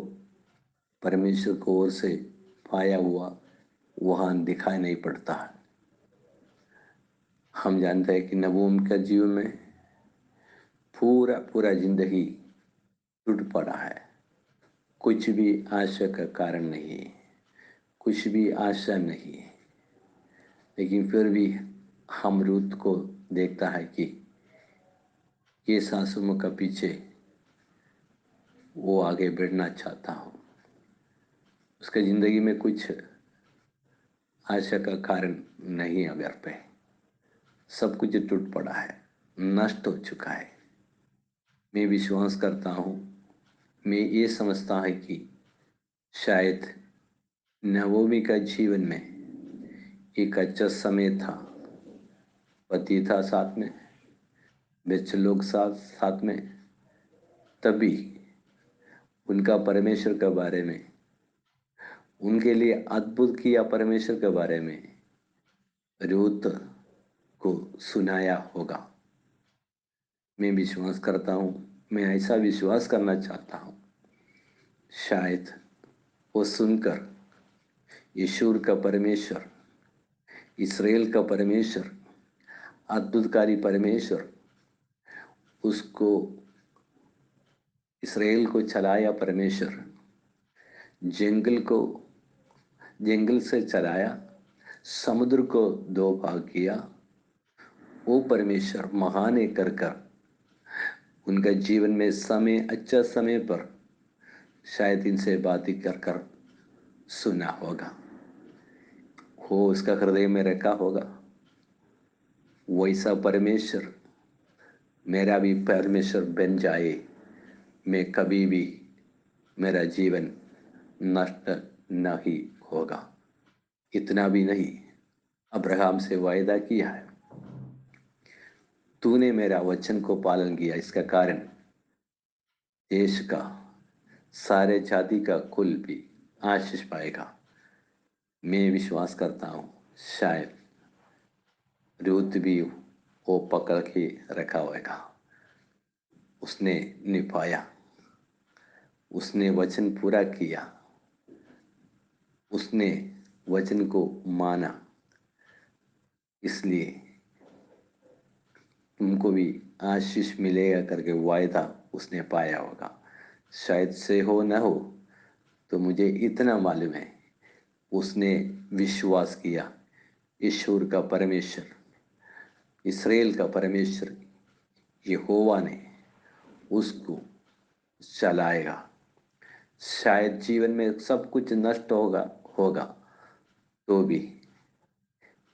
परमेश्वर की ओर से पाया हुआ वहाँ दिखाई नहीं पड़ता है। हम जानते हैं कि नबूम का जीवन में पूरा पूरा जिंदगी टूट पड़ा है। कुछ भी आशा का कारण नहीं है, कुछ भी आशा नहीं है। लेकिन फिर भी हम रूत को देखता है कि ये सासुओं का पीछे वो आगे बढ़ना चाहता हो। उसके जिंदगी में कुछ आशा का कारण नहीं अगर पे, सब कुछ टूट पड़ा है, नष्ट हो चुका है। मैं विश्वास करता हूँ, मैं ये समझता है कि शायद नवोमी का जीवन में एक अच्छा समय था। पति था साथ में, बच्चे लोग साथ में, तभी उनका परमेश्वर के बारे में, उनके लिए अद्भुत किया परमेश्वर के बारे में रूत को सुनाया होगा। मैं विश्वास करता हूँ, मैं ऐसा विश्वास करना चाहता हूँ, शायद वो सुनकर यशूर का परमेश्वर, इस्राएल का परमेश्वर, अद्भुतकारी परमेश्वर, उसको इस्राएल को चलाया परमेश्वर, जंगल से चलाया, समुद्र को दो भाग किया। वो परमेश्वर महान है कर उनका जीवन में समय, अच्छा समय पर शायद इनसे बातें कर सुना होगा, वो उसका हृदय में रखा होगा। वैसा परमेश्वर मेरा भी परमेश्वर बन जाए, मैं कभी भी मेरा जीवन नष्ट नहीं होगा। इतना भी नहीं, अब्राहम से वायदा किया है, तूने मेरा वचन को पालन किया, इसका कारण देश का सारे जाति का कुल भी आशीष पाएगा। मैं विश्वास करता हूँ शायद रूत भी वो पकड़ के रखा होगा। उसने निभाया, उसने वचन पूरा किया, उसने वचन को माना। इसलिए तुमको भी आशीष मिलेगा करके वायदा उसने पाया होगा। शायद से हो न हो, तो मुझे इतना मालूम है उसने विश्वास किया। ईश्वर का परमेश्वर, इस्राएल का परमेश्वर यहोवा ने उसको चलाएगा, शायद जीवन में सब कुछ नष्ट होगा तो भी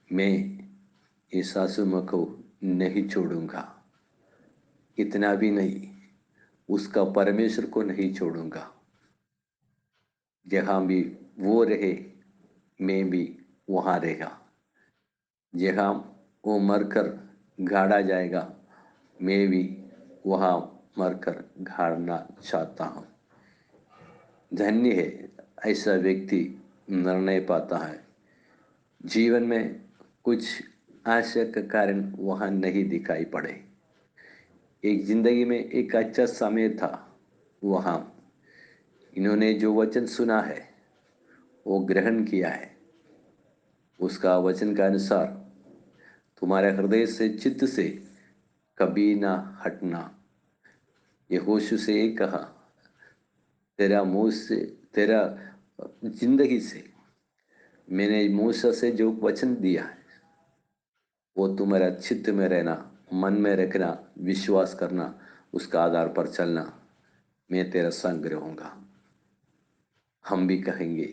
मैं इस आसुमा को नहीं छोड़ूंगा। इतना भी नहीं, उसका परमेश्वर को नहीं छोड़ूंगा। जहां भी वो रहे मैं भी वहां रहेगा। जहां वो मरकर गाड़ा जाएगा मैं भी वहां मरकर गाड़ना चाहता हूं। धन्य है ऐसा व्यक्ति निर्णय पाता है। जीवन में कुछ आशा का कारण वहां नहीं दिखाई पड़े। एक जिंदगी में एक अच्छा समय था, वहां इन्होंने जो वचन सुना है वो ग्रहण किया है। उसका वचन का अनुसार तुम्हारे हृदय से चित्त से कभी ना हटना। यहोशू से एक कहा, तेरा मुंह से, तेरा जिंदगी से मैंने मूसा से जो वचन दिया है वो तुम्हारा चित्त में रहना, मन में रखना, विश्वास करना, उसका आधार पर चलना, मैं तेरा संग रहूंगा। हम भी कहेंगे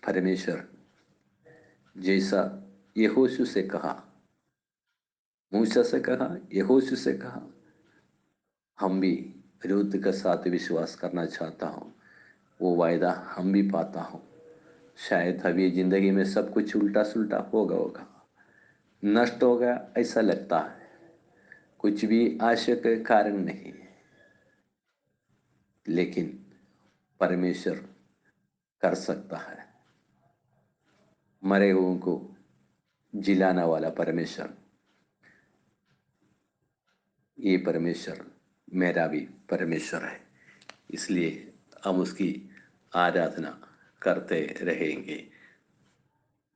परमेश्वर जैसा यहोशू से कहा, मूसा से कहा, यहोशू से कहा, हम भी रूत के साथ विश्वास करना चाहता हूं। वो वायदा हम भी पाता हूं। शायद अभी जिंदगी में सब कुछ उल्टा सुल्टा होगा, नष्ट हो गया ऐसा लगता है, कुछ भी आशा के कारण नहीं, लेकिन परमेश्वर कर सकता है। मरे हुओं को जिलाने वाला परमेश्वर, ये परमेश्वर मेरा भी परमेश्वर है, इसलिए हम उसकी आराधना करते रहेंगे।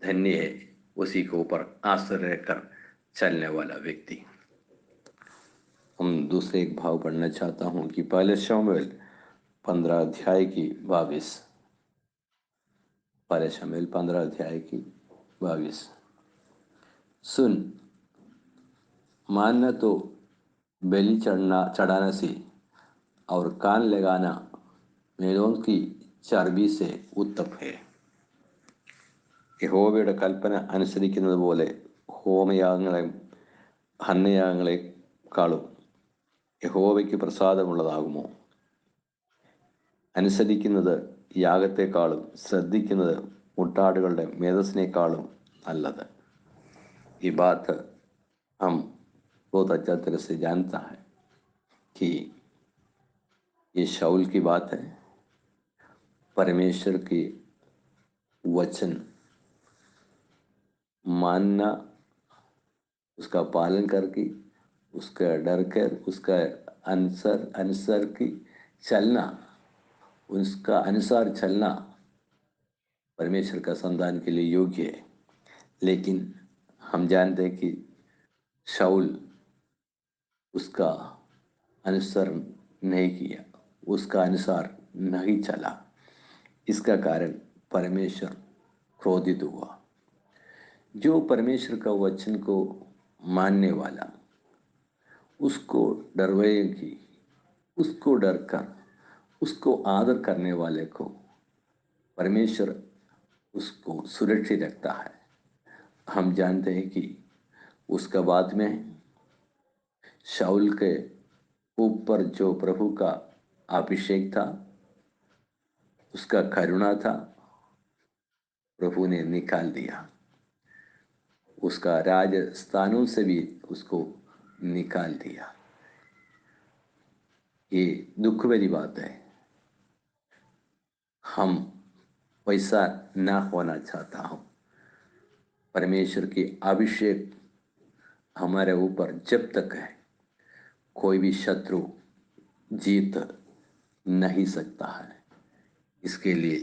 धन्य है उसी के ऊपर आश्रय कर चलने वाला व्यक्ति। हम दूसरे एक भाव पढ़ना चाहता हूं कि पहले शमूएल 15 अध्याय की 22, पहले शमूएल 15 अध्याय की 22। सुन, मानना तो बलि चढ़ाना से और कान लगाना मेलों की ചർബി से उत्तम है। യഹോവയുടെ കൽപ്പന അനുസരിക്കുന്നത് പോലെ ഹോമയാഗങ്ങളെയും ഹന്നയാഗങ്ങളെക്കാളും യഹോവയ്ക്ക് പ്രസാദമുള്ളതാകുമോ? അനുസരിക്കുന്നത് യാഗത്തെക്കാളും ശ്രദ്ധിക്കുന്നത് മുട്ടാടുകളുടെ മേധസ്സിനേക്കാളും നല്ലത്। ये बात हम बहुत अच्छा तरह से जानता है कि ये शाऊल की बात है। परमेश्वर की वचन मानना, उसका पालन करके, उसका डर कर, उसका अनुसार की चलना, उसका अनुसार चलना परमेश्वर का संतान के लिए योग्य है। लेकिन हम जानते हैं कि शाऊल उसका अनुसरण नहीं किया, उसका अनुसार नहीं चला। इसका कारण परमेश्वर क्रोधित हुआ। जो परमेश्वर का वचन को मानने वाला, उसको डरवेगी, उसको डर कर उसको आदर करने वाले को परमेश्वर उसको सुरक्षित रखता है। हम जानते हैं कि उसका बाद में शाऊल के ऊपर जो प्रभु का अभिषेक था, उसका करुणा था, प्रभु ने निकाल दिया। उसका राज स्थानों से भी उसको निकाल दिया। ये दुख भरी बात है। हम वैसा ना होना चाहता हूं। परमेश्वर की अभिषेक हमारे ऊपर जब तक है, कोई भी शत्रु जीत नहीं सकता है। इसके लिए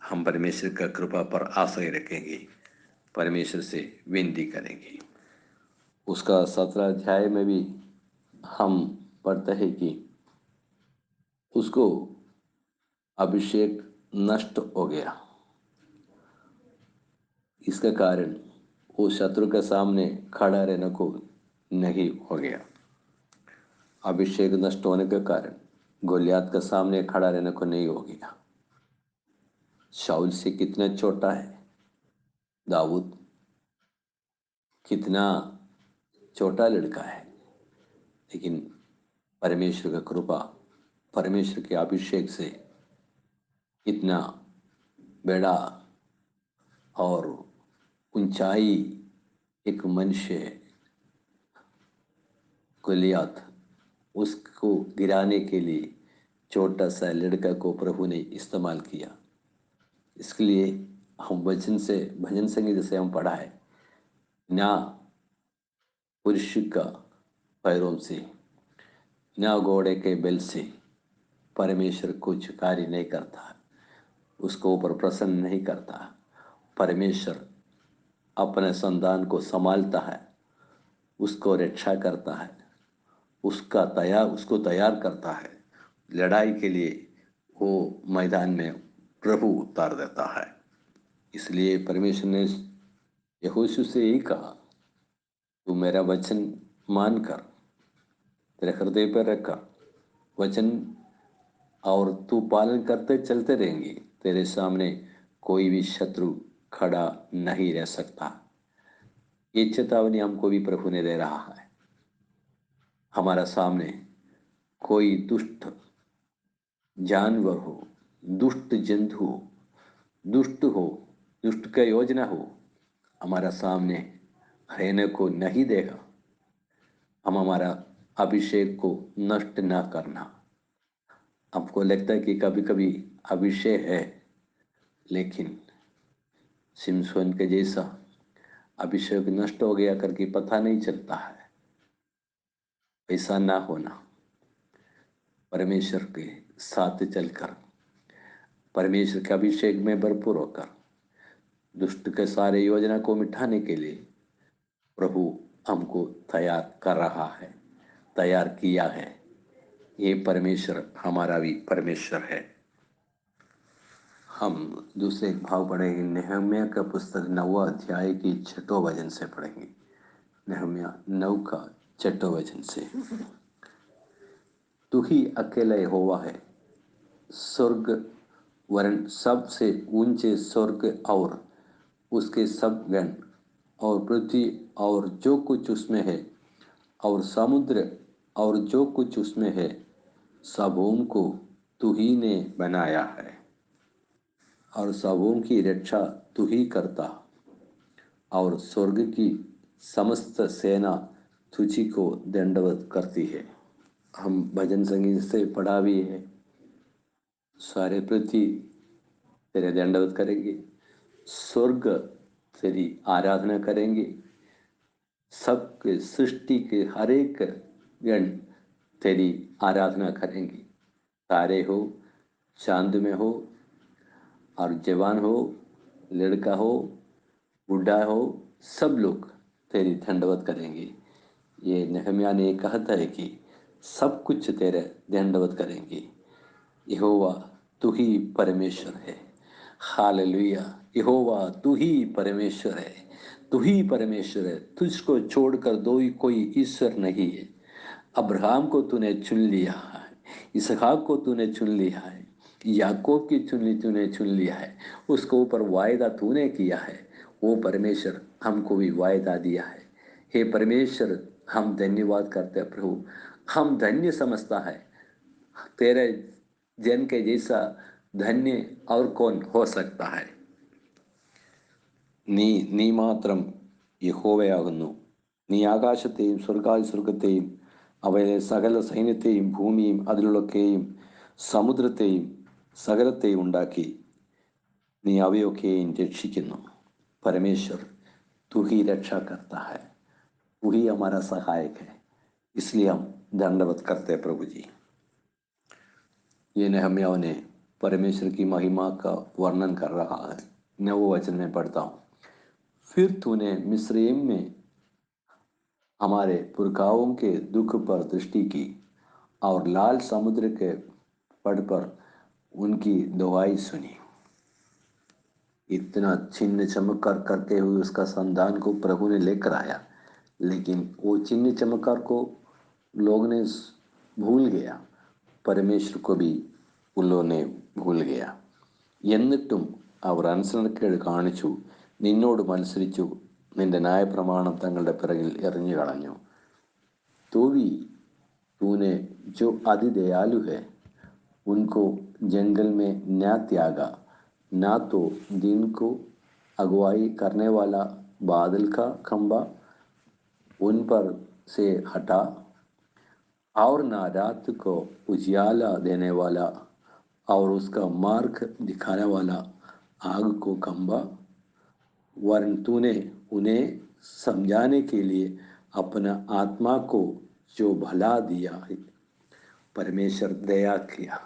हम परमेश्वर का कृपा पर आश्रय रखेंगे, परमेश्वर से विनती करेंगे। उसका 17 अध्याय में भी हम पढ़ते हैं कि उसको अभिषेक नष्ट हो गया। इसका कारण वो शत्रु के सामने खड़ा रहने को नहीं हो गया। अभिषेक नष्ट होने के कारण गोलियात का सामने खड़ा रहने को नहीं हो गया। शाऊल से कितना छोटा है दाऊद, कितना छोटा लड़का है, लेकिन परमेश्वर का कृपा, परमेश्वर के अभिषेक से इतना बड़ा और ऊंचाई एक मनुष्य है गोलियात, उसको गिराने के लिए छोटा सा लड़का को प्रभु ने इस्तेमाल किया। इसके लिए हम भजन संगीत से हम पढ़ा है, ना पुरुष का पैरों से ना घोड़े के बल से परमेश्वर कुछ कार्य नहीं करता, उसको ऊपर प्रसन्न नहीं करता। परमेश्वर अपने संतान को संभालता है, उसको रक्षा करता है, उसको तैयार करता है लड़ाई के लिए। वो मैदान में प्रभु उतार देता है। इसलिए परमेश्वर ने यहोशू से यही कहा, तू मेरा वचन मानकर तेरे हृदय पर रखकर वचन और तू पालन करते चलते रहेंगे, तेरे सामने कोई भी शत्रु खड़ा नहीं रह सकता। ये चेतावनी हमको भी प्रभु ने दे रहा है। हमारा सामने कोई दुष्ट जानवर हो, दुष्ट जंतु हो, दुष्ट का योजना हो, हमारा सामने रहने को नहीं देगा। हम हमारा अभिषेक को नष्ट ना करना। आपको लगता है कि कभी कभी अभिषेक है, लेकिन सिमसोन के जैसा अभिषेक नष्ट हो गया करके पता नहीं चलता है। ऐसा ना होना। परमेश्वर के साथ चलकर, परमेश्वर के अभिषेक में भरपूर होकर दुष्ट के सारे योजना को मिटाने के लिए प्रभु हमको तैयार कर रहा है, तैयार किया है। ये परमेश्वर हमारा भी परमेश्वर है। हम दूसरे एक भाव पढ़ेंगे, नहम्याह का पुस्तक 9वां अध्याय की 6वां वचन से पढ़ेंगे। नहम्याह 9 का 6वां वचन से, तू ही अकेला यहोवा है, स्वर्ग वरण सबसे ऊंचे स्वर्ग और उसके सब गण और पृथ्वी और जो कुछ उसमें है और समुद्र और जो कुछ उसमें है, सबों को तू ही ने बनाया है और सबों की रक्षा तू ही करता और स्वर्ग की समस्त सेना तुझी को दंडवत करती है। हम भजन संगीत से पढ़ा भी है, सारे पृथ्वी तेरे दंडवत करेंगे, स्वर्ग तेरी आराधना करेंगे, सबके सृष्टि के हर एक गण तेरी आराधना करेंगे। तारे हो, चांद में हो, और जवान हो, लड़का हो, बुढ़ा हो, सब लोग तेरी दंडवत करेंगे। ये नहम्याह ने कहता है कि सब कुछ तेरे दंडवत करेंगे। यहोवा तू ही परमेश्वर है। हालेलुया। यहोवा तू ही परमेश्वर है, तू ही परमेश्वर है। तुझको छोड़कर कोई ईश्वर नहीं है। अब्राहम को तूने चुन लिया है, इसहाक को तूने चुन लिया है, याकूब की तूने चुन लिया है। उसको ऊपर वायदा तूने किया है। वो परमेश्वर हमको भी वायदा दिया है। हे परमेश्वर, हम धन्यवाद करते हैं प्रभु। हम धन्य समझता है, तेरे जन के जैसा धन्य और कौन हो सकता है। നീ മാത്രം യഹോവയാകുന്നു. നീ ആകാശത്തെയും സ്വർഗത്തെയും അവയിലെ സകല സൈന്യത്തെയും ഭൂമിയും അതിലുള്ളൊക്കെയും സമുദ്രത്തെയും സകലത്തെയും ഉണ്ടാക്കി നീ അവയൊക്കെയും രക്ഷിക്കുന്നു. परमेश्वर तू ही रक्षा करता है, तू ही हमारा सहायक है, इसलिए हम दंडवत करते हैं प्रभु जी। ये नहम्याह ने परमेश्वर की महिमा का वर्णन कर रहा है। 9वें वचन में पढ़ता हूँ, फिर तूने मिस्रैम में हमारे पुरखाओं के दुख पर दृष्टि की और लाल समुद्र के पड़ पर उनकी दुहाई सुनी। इतना चिन्ह चमत्कार करते हुए उसका संतान को प्रभु ने लेकर आया, लेकिन वो चिन्ह चमत्कार को लोग ने भूल गया। പരമേശ്വർ को भी ഉള്ളോനെ ഭൂൽ ഗയ. എന്നിട്ടും അവർ അനുസരണക്കേട് കാണിച്ചു, നിന്നോട് മത്സരിച്ചു, നിന്റെ ന്യായപ്രമാണം തങ്ങളുടെ പിറകിൽ എറിഞ്ഞു കളഞ്ഞു. തോവി तूने जो अति दयालु है उनको जंगल में न त्यागा, ना तो दिन को अगुवाई करने वाला बादल का खंबा उन पर से हटा और ना रात को उजियाला देने वाला और उसका मार्ग दिखाने वाला आग को खंबा, वरन तूने उन्हें समझाने के लिए अपना आत्मा को जो भला दिया है. परमेश्वर दया किया,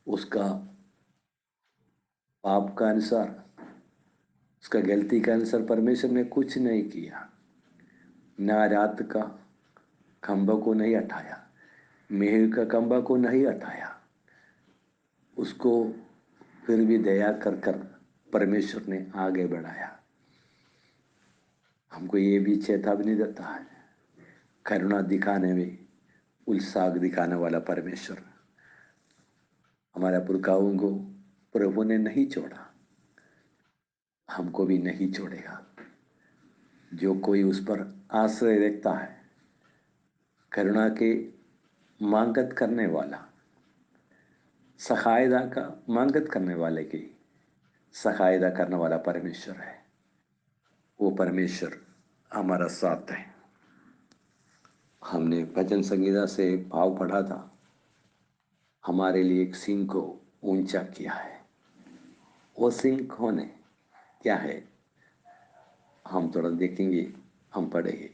उसका पाप का अनुसार, उसका गलती का अनुसार परमेश्वर ने कुछ नहीं किया. ना रात का खंबा को नहीं हटाया, मेघ का खंबा को नहीं हटाया. उसको फिर भी दया कर कर परमेश्वर ने आगे बढ़ाया. हमको ये भी चेतावनी देता है, करुणा दिखाने में उत्साह दिखाने वाला परमेश्वर. हमारे पुरखाओं को प्रभु ने नहीं छोड़ा, हमको भी नहीं छोड़ेगा. जो कोई उस पर आश्रय रखता है, करुणा के मांगत करने वाला, सहायता का मांगत करने वाले की सहायता करने वाला परमेश्वर है. वो परमेश्वर हमारा साथ है. हमने भजन संगीता से एक भाव पढ़ा था, हमारे लिए एक सिंह को ऊंचा किया है. वो सिंह कौन है, क्या है, हम थोड़ा देखेंगे, हम पढ़ेंगे.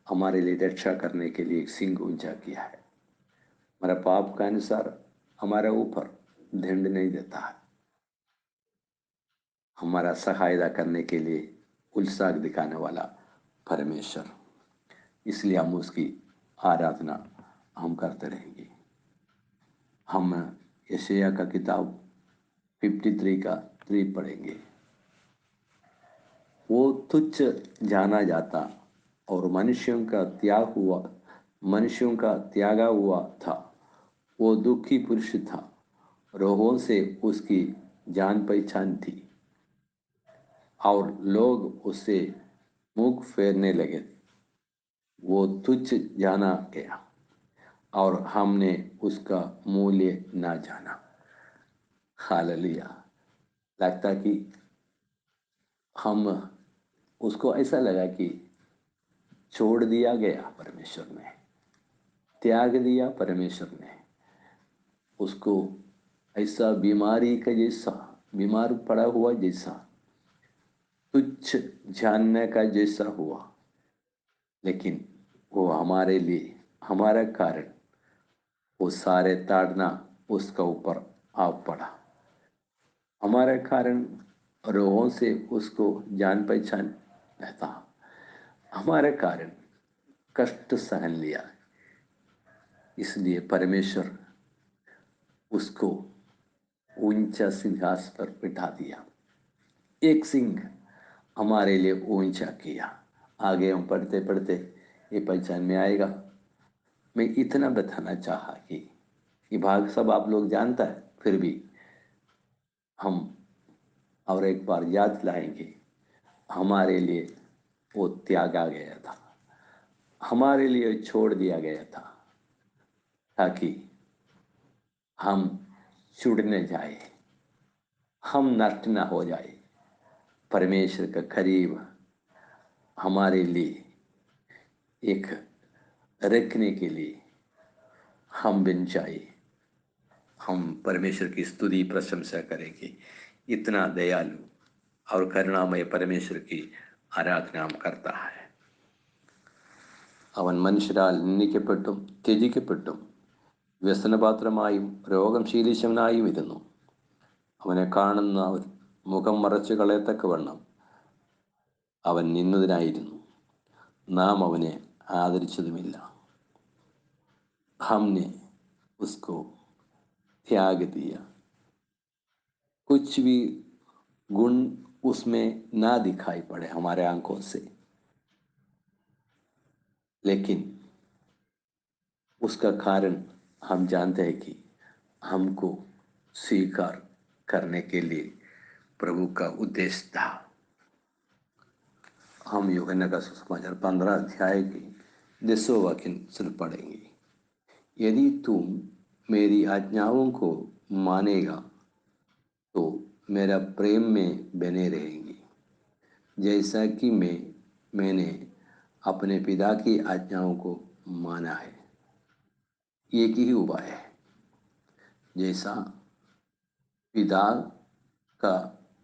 हमारे लिए रक्षा करने के लिए एक सिंह ऊंचा किया है. हमारा पाप का अनुसार हमारे ऊपर दंड नहीं देता है, हमारा सहायता करने के लिए उत्साह दिखाने वाला परमेश्वर. इसलिए हम उसकी आराधना हम करते रहेंगे. हम यशायाह का किताब 53 का 3 पढ़ेंगे. वो तुच्छ जाना जाता और मनुष्यों का त्यागा हुआ था. वो दुखी पुरुष था, रोगों से उसकी जान पहचान थी और लोग उससे मुख फेरने लगे. वो तुच्छ जाना गया और हमने उसका मूल्य ना जाना. हालेलुया. लगता कि हम उसको ऐसा लगा कि छोड़ दिया गया परमेश्वर ने, त्याग दिया परमेश्वर ने. उसको ऐसा बीमारी का जैसा, बीमार पड़ा हुआ जैसा, तुच्छ जानने का जैसा हुआ. लेकिन वो हमारे लिए, हमारा कारण, वो सारे ताड़ना उसका ऊपर आ पड़ा. हमारे कारण रोगों से उसको जान पहचान रहता, हमारे कारण कष्ट सहन लिया. इसलिए परमेश्वर उसको ऊंचा सिंहासन पर बिठा दिया. एक सिंह हमारे लिए ऊंचा किया. आगे हम पढ़ते पढ़ते ये पहचान में आएगा. मैं इतना बताना चाहा कि ये भाग सब आप लोग जानता है, फिर भी हम और एक बार याद लाएंगे. हमारे लिए वो त्यागा गया था, हमारे लिए छोड़ दिया गया था, ताकि हम छूटने जाए, हम नष्ट न हो जाए. परमेश्वर का करीब हमारे लिए एक रखने के लिए हम बन जाए. हम परमेश्वर की स्तुति प्रशंसा करेंगे. इतना दयालु और करुणामय परमेश्वर की आराधना हम करता है. അവൻ മനുഷ്യരാൽ നിന്ദിക്കപ്പെട്ടും ത്യജിക്കപ്പെട്ടും വ്യസനപാത്രമായും രോഗം ശീലിച്ചവനായും ഇരുന്നു. അവനെ കാണുന്നവർ മുഖം മറച്ചു കളയത്തക്കവണ്ണം അവൻ നിന്നതിനായിരുന്നു. നാം അവനെ ആദരിച്ചതുമില്ല. हमने उसको त्याग दिया. कुछ भी गुण उसमें ना दिखाई पड़े हमारे आंखों से, लेकिन उसका कारण हम जानते हैं कि हमको स्वीकार करने के लिए प्रभु का उद्देश्य था। हम यूहन्ना का सुसमाचार 15 अध्याय की 10वां वाक्य सिर्फ पढ़ेंगे। यदि तुम मेरी आज्ञाओं को मानेगा तो मेरा प्रेम में बने रहेंगे, जैसा कि मैंने अपने पिता की आज्ञाओं को माना है। एक ही उपाय है। जैसा पिता का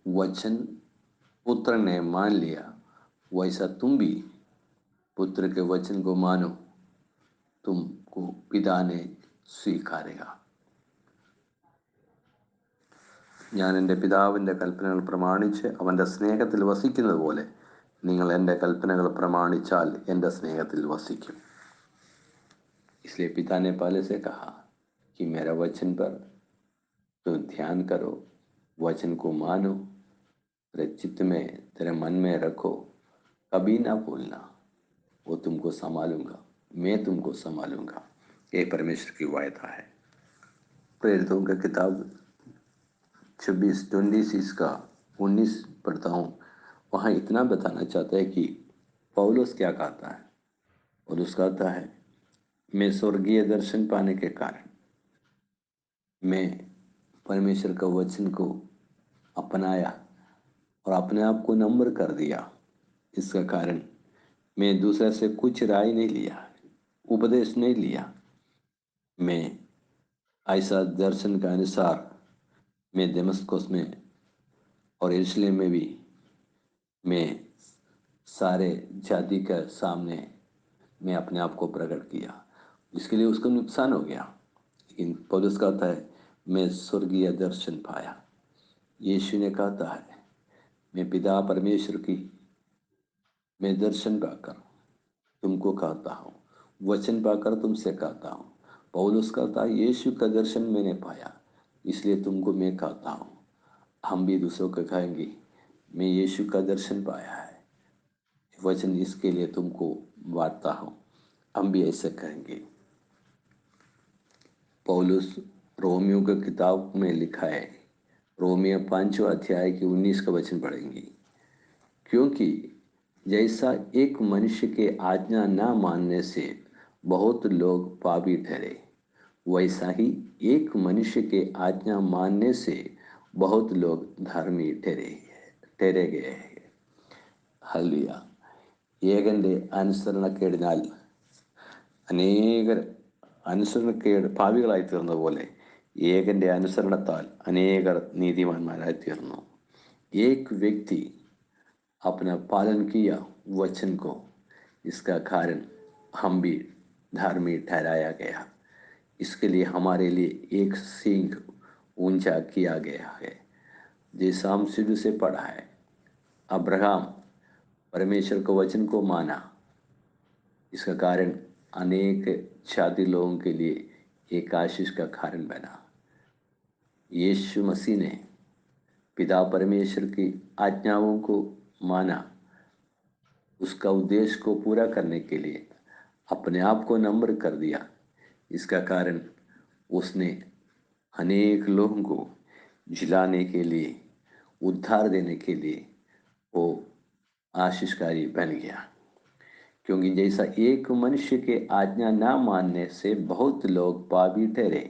वचन पुत्र ने मान लिया, वैसा तुम भी पुत्र के वचन को मानो, तुमको पिता ने സ്വീകാരിക. ഞാൻ എൻ്റെ പിതാവിൻ്റെ കൽപ്പനകൾ പ്രമാണിച്ച് അവൻ്റെ സ്നേഹത്തിൽ വസിക്കുന്നത് പോലെ നിങ്ങൾ എൻ്റെ കൽപ്പനകൾ പ്രമാണിച്ചാൽ എൻ്റെ സ്നേഹത്തിൽ वसिക്കും. इसलिए पिता ने पहले से कहा कि मेरा वचन पर तो ध्यान करो, वचन को मानो, तेरे चित्त में, तेरे मन में रखो, कभी ना भूलना, वो तुमको संभालूंगा, मैं तुमको संभालूंगा. ये परमेश्वर की वायदा है. प्रेरितों की किताब 26 का 19 पढ़ता हूँ. वहाँ इतना बताना चाहता है कि पौलुस क्या कहता है. पौलुस कहता है, मैं स्वर्गीय दर्शन पाने के कारण, मैं परमेश्वर का वचन को अपनाया और अपने आप को नम्र कर दिया. इसका कारण मैं दूसरे से कुछ राय नहीं लिया, उपदेश नहीं लिया. मैं ऐसा दर्शन के अनुसार मैं दमिश्क में और यरूशलेम में भी मैं सारे जाति के सामने मैं अपने आप को प्रकट किया. इसके लिए उसको नुकसान हो गया, लेकिन पौलुस कहता है मैं स्वर्गीय दर्शन पाया. यीशु ने कहता है मैं पिता परमेश्वर की मैं दर्शन पाकर तुमको कहता हूँ, वचन पाकर तुमसे कहता हूँ. पौलुस कहता है यीशु का दर्शन मैंने पाया, इसलिए तुमको मैं कहता हूँ. हम भी दूसरों को कहेंगे मैं यीशु का दर्शन पाया है, वचन इसके लिए तुमको बांटता हूँ. हम भी ऐसे कहेंगे. पौलुस रोमियो की किताब में लिखा है, रोमियो 5वां अध्याय की 19 का वचन पढ़ेंगे. क्योंकि जैसा एक मनुष्य के आज्ञा न मानने से बहुत लोग पापी ठहरे, वैसा ही एक मनुष्य के आज्ञा मानने से बहुत लोग धर्मी ठहरे गए. ഹല്ലേലൂയ. ഏകന്റെ അനുസരണക്കേടിനാൽ അനേകർ അനുസരണക്കേട് പാപികളായി തീർന്നതുപോലെ ഏകന്റെ അനുസരണത്താൽ അനേകർ നീതിമാന്മാരായി തീർന്നു. एक व्यक्ति अपना पालन किया वचन को, इसका कारण हम भी धार्मी ठहराया गया. इसके लिए हमारे लिए एक सींग ऊंचा किया गया है. जैसा हम शुरू से पढ़ा है, अब्राहम परमेश्वर के वचन को माना, इसका कारण अनेक जाति लोगों के लिए एक आशीष का कारण बना. यीशु मसीह ने पिता परमेश्वर की आज्ञाओं को माना, उसका उद्देश्य को पूरा करने के लिए अपने आप को नम्र कर दिया. इसका कारण उसने अनेक लोगों को जिलाने के लिए, उद्धार देने के लिए वो आशीषकारी बन गया. क्योंकि जैसा एक मनुष्य के आज्ञा न मानने से बहुत लोग पापी ठहरे,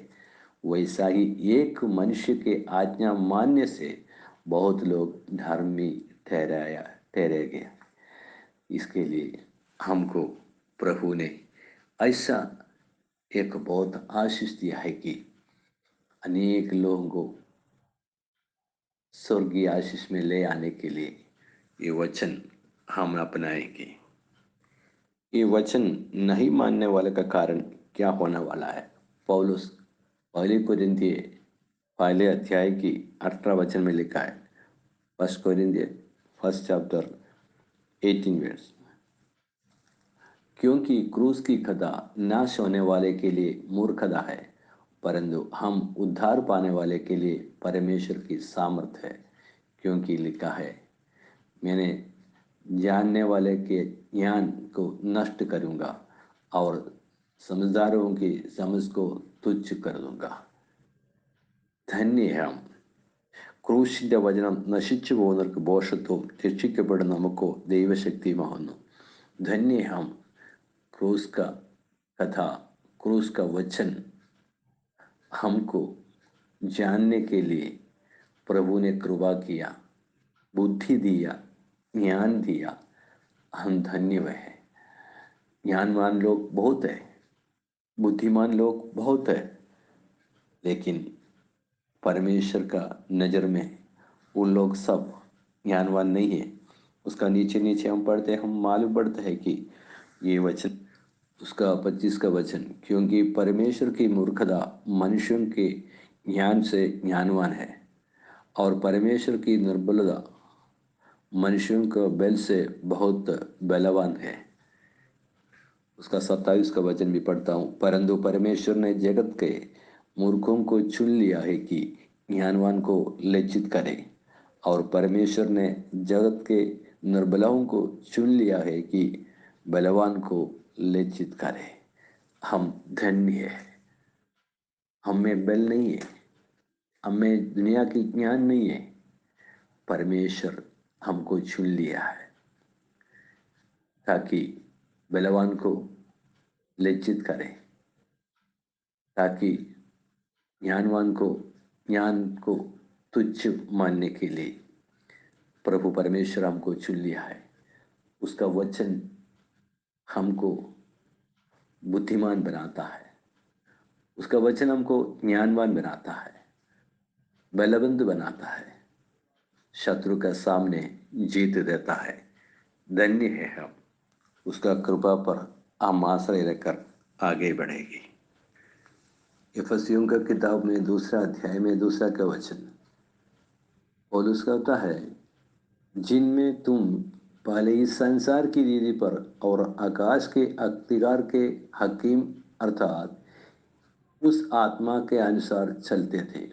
वैसा ही एक मनुष्य के आज्ञा मानने से बहुत लोग धर्मी ठहरे गए. इसके लिए हमको प्रभु ने ऐसा एक बहुत आशीष दिया है कि अनेक लोगों को स्वर्गीय आशीष में ले आने के लिए ये वचन हम अपनाएंगे. ये वचन नहीं मानने वाले का कारण क्या होने वाला है. पौलुस पहले कोरिन्थिय पहले अध्याय की 18 वचन में लिखा है. 1 कोरिन्थिय 1 चैप्टर 18 वर्स. क्योंकि क्रूस की खदा नाश होने वाले के लिए मूर्खता है, परंतु हम उद्धार पाने वाले के लिए परमेश्वर की सामर्थ है. क्योंकि लिखा है, मैंने जानने वाले के ज्ञान को नष्ट करूंगा और समझदारों की समझ को തുച്ഛ कर दूंगा. ധന്യ हम. ക്രൂശിന്റെ വചനം നശിച്ചു പോകുന്നവർക്ക് ബോഷത്വവും രക്ഷിക്കപ്പെടുന്ന നമുക്കോ ദൈവശക്തിയുമാകുന്നു. ധന്യ हम. क्रूस का कथा, क्रूस का वचन हमको जानने के लिए प्रभु ने कृपा किया, बुद्धि दिया, ज्ञान दिया. हम धन्य हैं. ज्ञानवान लोग बहुत है, बुद्धिमान लोग बहुत है, लेकिन परमेश्वर का नज़र में वो लोग सब ज्ञानवान नहीं है. उसका नीचे नीचे हम पढ़ते हैं, हम मालूम पड़ता है कि ये वचन उसका 25 का वचन, क्योंकि परमेश्वर की मूर्खता मनुष्यों के ज्ञान से ज्ञानवान है और परमेश्वर की निर्बलता मनुष्यों के बल से बहुत बलवान है. उसका 27 का वचन भी पढ़ता हूँ. परंतु परमेश्वर ने जगत के मूर्खों को चुन लिया है कि ज्ञानवान को लज्जित करे, और परमेश्वर ने जगत के निर्बलों को चुन लिया है कि बलवान को लज्जित करे. हम धन्य है. हमें बल नहीं है, हमें दुनिया की ज्ञान नहीं है. परमेश्वर हमको चुन लिया है ताकि बलवान को लज्जित करे, ताकि ज्ञान को तुच्छ मानने के लिए प्रभु परमेश्वर हमको चुन लिया है. उसका वचन हमको बुद्धिमान बनाता है, उसका वचन हमको ज्ञानवान बनाता है, बलवंत बनाता है, शत्रु का सामने जीत देता है. धन्य है हम. उसका कृपा पर हम आश्रय रखकर आगे बढ़ेगी. इफिसियों का किताब में 2 अध्याय में 2 का वचन पौलुस कहता है, जिनमें तुम पहले इस संसार की रीति पर और आकाश के अख्तियार के हकीम अर्थात उस आत्मा के अनुसार चलते थे.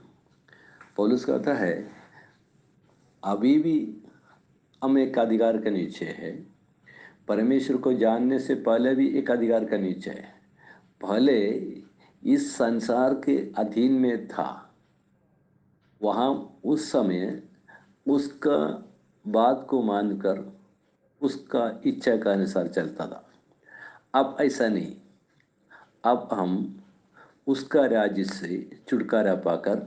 पौलुस कहता है, अभी भी हम एक अधिकार के नीचे है. परमेश्वर को जानने से पहले भी एक अधिकार के नीचे है. पहले इस संसार के अधीन में था, वहाँ उस समय उसका बात को मानकर उसका इच्छा का अनुसार चलता था. अब ऐसा नहीं. अब हम उसका राज्य से छुटकारा पाकर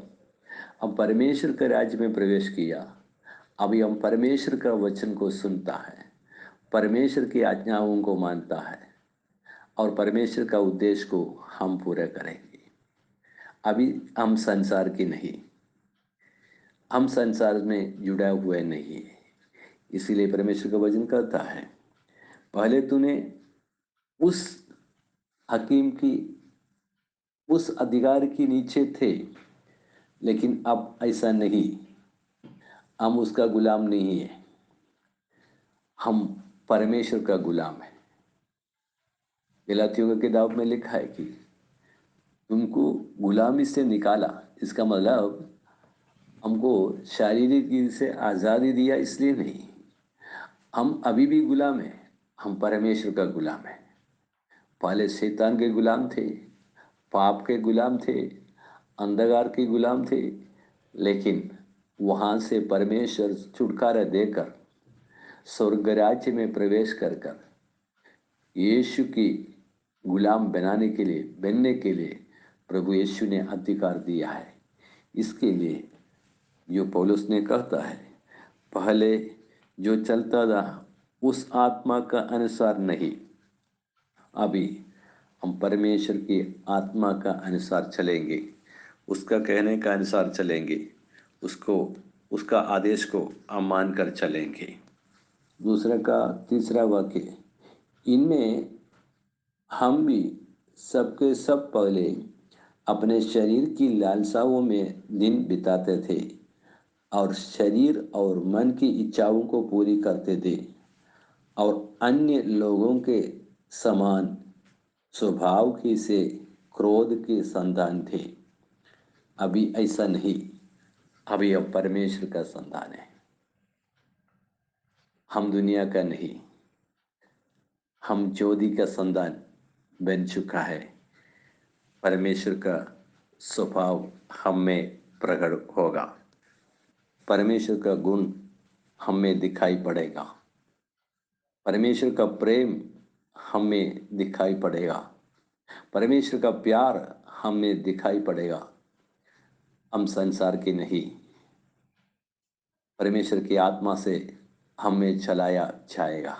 अब परमेश्वर के राज्य में प्रवेश किया. अभी हम परमेश्वर का वचन को सुनता है, परमेश्वर की आज्ञाओं को मानता है और परमेश्वर का उद्देश्य को हम पूरा करेंगे. अभी हम संसार की नहीं, हम संसार में जुड़ा हुए नहीं है. इसीलिए परमेश्वर का वचन कहता है, पहले तूने उस हकीम की उस अधिकार के नीचे थे, लेकिन अब ऐसा नहीं. हम उसका गुलाम नहीं है, हम परमेश्वर का गुलाम है. गलातियों की किताब में लिखा है कि तुमको गुलामी से निकाला. इसका मतलब हमको शारीरिक रूप से आज़ादी दिया इसलिए नहीं. हम अभी भी गुलाम हैं, हम परमेश्वर का गुलाम है. पहले शैतान के गुलाम थे, पाप के गुलाम थे, अंधकार के गुलाम थे, लेकिन वहाँ से परमेश्वर छुटकारा देकर स्वर्ग राज्य में प्रवेश कर यीशु की गुलाम बनने के लिए प्रभु यीशु ने अधिकार दिया है. इसके लिए जो पौलुस ने कहता है, पहले जो चलता था उस आत्मा का अनुसार नहीं, अभी हम परमेश्वर की आत्मा का अनुसार चलेंगे, उसका कहने का अनुसार चलेंगे, उसका आदेश को हम मानकर चलेंगे. 2 का 3 वाक्य, इनमें हम भी सबके सब पहले अपने शरीर की लालसाओं में दिन बिताते थे और शरीर और मन की इच्छाओं को पूरी करते थे और अन्य लोगों के समान स्वभाव की से क्रोध के संतान थे. अभी ऐसा नहीं. अभी अब परमेश्वर का संतान है. हम दुनिया का नहीं, हम ज्योति का संतान बन चुका है. परमेश्वर का स्वभाव हम में प्रकट होगा, परमेश्वर का गुण हम में दिखाई पड़ेगा, परमेश्वर का प्रेम हम में दिखाई पड़ेगा, परमेश्वर का प्यार हम में दिखाई पड़ेगा। हम संसार के नहीं, परमेश्वर की आत्मा से हमें चलाया जाएगा।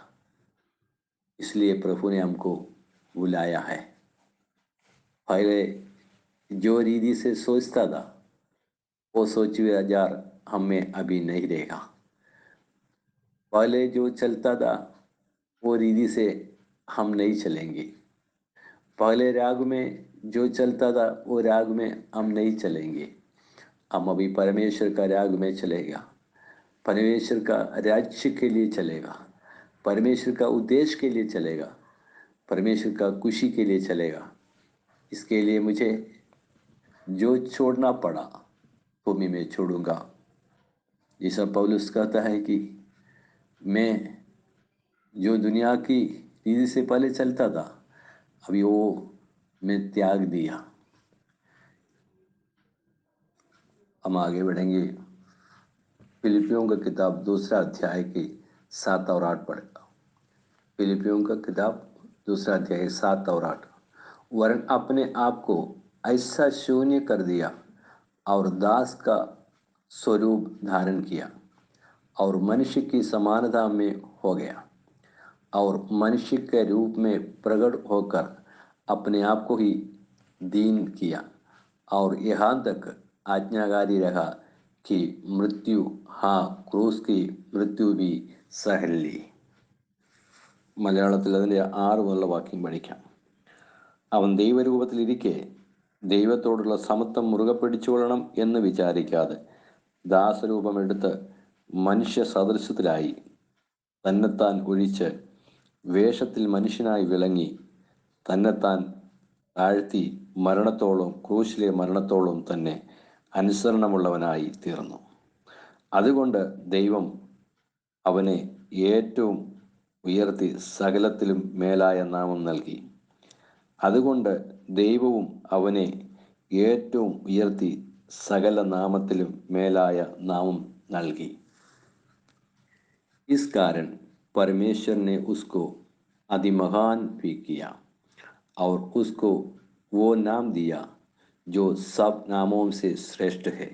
इसलिए प्रभु ने हमको बुलाया है। पहले जो रीति से सोचता था वो सोच विचार हमें अभी नहीं रहेगा। पहले जो चलता था वो रीति से हम नहीं चलेंगे। पहले राग में जो चलता था वो राग में हम नहीं चलेंगे। हम अभी परमेश्वर का राग में चलेगा, परमेश्वर का राज्य के लिए चलेगा, परमेश्वर का उद्देश्य के लिए चलेगा, परमेश्वर का खुशी के लिए चलेगा। इसके लिए मुझे जो छोड़ना पड़ा वो मैं छोड़ूंगा। जैसा पौलुस कहता है कि मैं जो दुनिया की रीति से पहले चलता था अभी वो मैं त्याग दिया। हम आगे बढ़ेंगे। फिलिपियों का किताब 2 अध्याय के 7 और 8 पढ़ेगा। फिलिपियों का किताब 2 अध्याय 7 और 8। वरन अपने आप को ऐसा शून्य कर दिया और दास का स्वरूप धारण किया और मनुष्य की समानता में हो गया और मनुष्य के रूप में प्रकट होकर अपने आप को ही दीन किया और यहाँ तक आज्ञाकारी रहा कि मृत्यु, हाँ क्रूस की मृत्यु भी सह ली। മലയാളത്തിൽ അതിൻ്റെ 6 വാക്യം പഠിക്കാം. അവൻ ദൈവരൂപത്തിലിരിക്കെ ദൈവത്തോടുള്ള സമത്വം മുറുകെ പിടിച്ചുകൊള്ളണം എന്ന് വിചാരിക്കാതെ ദാസരൂപമെടുത്ത് മനുഷ്യ സദൃശത്തിലായി തന്നെത്താൻ ഒഴിച്ച് വേഷത്തിൽ മനുഷ്യനായി വിളങ്ങി തന്നെത്താൻ താഴ്ത്തി മരണത്തോളം, ക്രൂശിലെ മരണത്തോളം തന്നെ അനുസരണമുള്ളവനായി തീർന്നു. അതുകൊണ്ട് ദൈവം അവനെ ഏറ്റവും ഉയർത്തി സകലത്തിലും മേലായ നാമം നൽകി. അതുകൊണ്ട് ദൈവവും അവനെ ഏറ്റവും ഉയർത്തി സകല നാമത്തിലും മേലായ नाम നൽകി. इस कारण परमेश्वर ने उसको अधिमहान भी किया और उसको वो नाम दिया जो सब नामों से श्रेष्ठ है,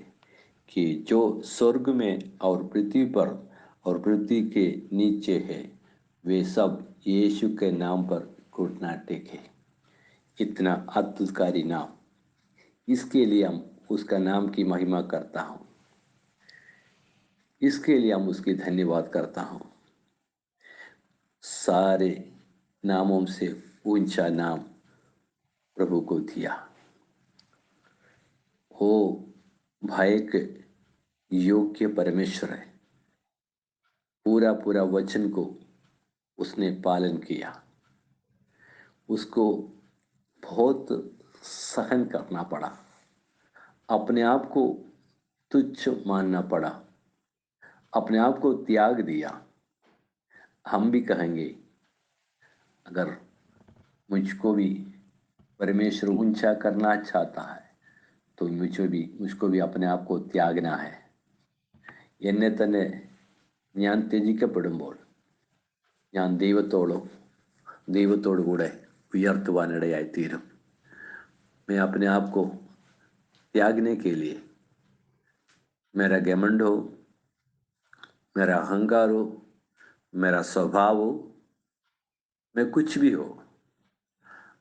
कि जो स्वर्ग में और पृथ्वी पर और पृथ्वी के नीचे है वे सब यीशु के नाम पर घुटना टेके. इतना अद्भुतकारी नाम, इसके लिए हम उसका नाम की महिमा करता हूँ, इसके लिए हम उसकी धन्यवाद करता हूँ. सारे नामों से ऊंचा नाम प्रभु को दिया. वो भय के योग्य परमेश्वर है. पूरा पूरा वचन को उसने पालन किया. उसको बहुत सहन करना पड़ा, अपने आप को तुच्छ मानना पड़ा, अपने आप को त्याग दिया. हम भी कहेंगे अगर मुझको भी परमेश्वर ऊंचा करना चाहता है तो मुझको भी अपने आप को त्यागना है. എന്നെ തന്നെ ഞാൻ ത്യജിക്കപ്പെടുമ്പോൾ ഞാൻ ദൈവത്തോടു കൂടെ ഉയർത്തുവാനിടയായി തീരും. मैं अपने आप को त्यागने के लिए, मेरा घमंड हो, मेरा अहंकार हो, मेरा स्वभाव हो, मैं कुछ भी हो,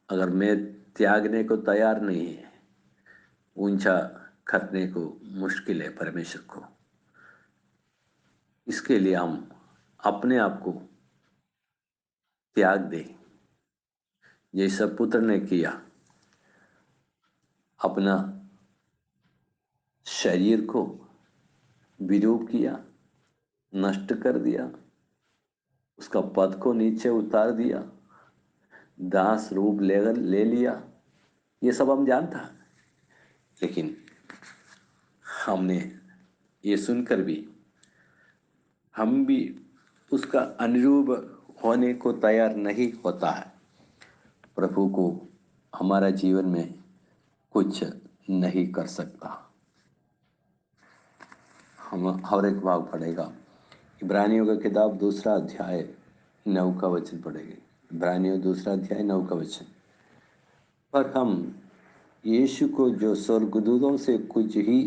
अगर मैं त्यागने को तैयार नहीं है, ऊंचा करने को मुश्किल है परमेश्वर को. इसके लिए हम अपने आप को त्याग दें जैसा पुत्र ने किया. अपना शरीर को विरूप किया, नष्ट कर दिया, उसका पद को नीचे उतार दिया, दास रूप ले लिया. ये सब हम जानता है, लेकिन हमने ये सुनकर भी हम भी उसका अनुरूप होने को तैयार नहीं होता है. प्रभु को हमारा जीवन में कुछ नहीं कर सकता। हम हर एक भाग पढ़ेगा। इब्रानियों का किताब 2 अध्याय 9 वचन पढ़ेंगे। इब्रानियों 2 अध्याय 9 वचन। पर हम यीशु को, जो स्वर्गदूतों से कुछ ही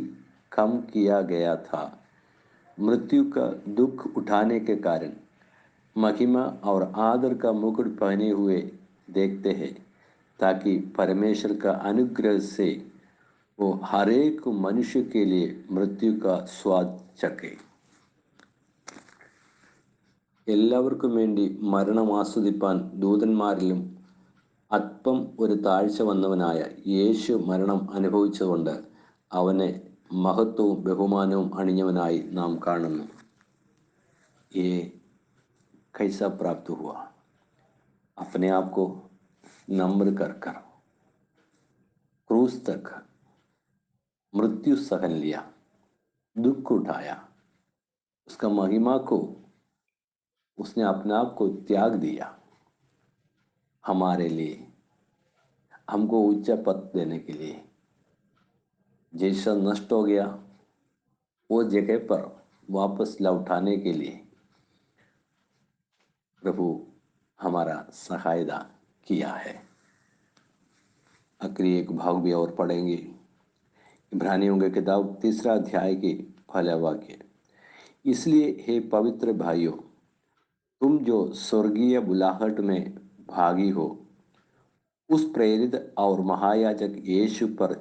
कम किया गया था, मृत्यु का दुख उठाने के कारण महिमा और आदर का मुकुट पहने हुए देखते हैं, ताकि परमेश्वर का अनुग्रह से वो हर एक मनुष्य के लिए मृत्यु का स्वाद चखे। എല്ലാവർക്കും വേണ്ടി മരണം ആസ്വദിപ്പാൻ ദൂതന്മാരിലും അല്പം ഒരു താഴ്ച വന്നവനായ യേശു മരണം അനുഭവിച്ചുകൊണ്ട് അവനെ महत्वവും ബഹുമാനവും അണിഞ്ഞവനായി നാം കാണുന്നു। ये कैसा प्राप्त हुआ? अपने आप को नम्र कर कर क्रूस तक मृत्यु सहन लिया, दुख उठाया, उसका महिमा को उसने अपने आप को त्याग दिया हमारे लिए, हमको उच्च पद देने के लिए। जैसा नष्ट हो गया वो जगह पर वापस लौटाने के लिए प्रभु हमारा सहायता किया है। आखिरी एक भाग भी और पढ़ेंगे। इब्रानियों की किताब 3 अध्याय के पहला वाक्य। इसलिए हे पवित्र भाइयों, तुम जो स्वर्गीय बुलाहट में भागी हो, उस प्रेरित और महायाजक यीशु पर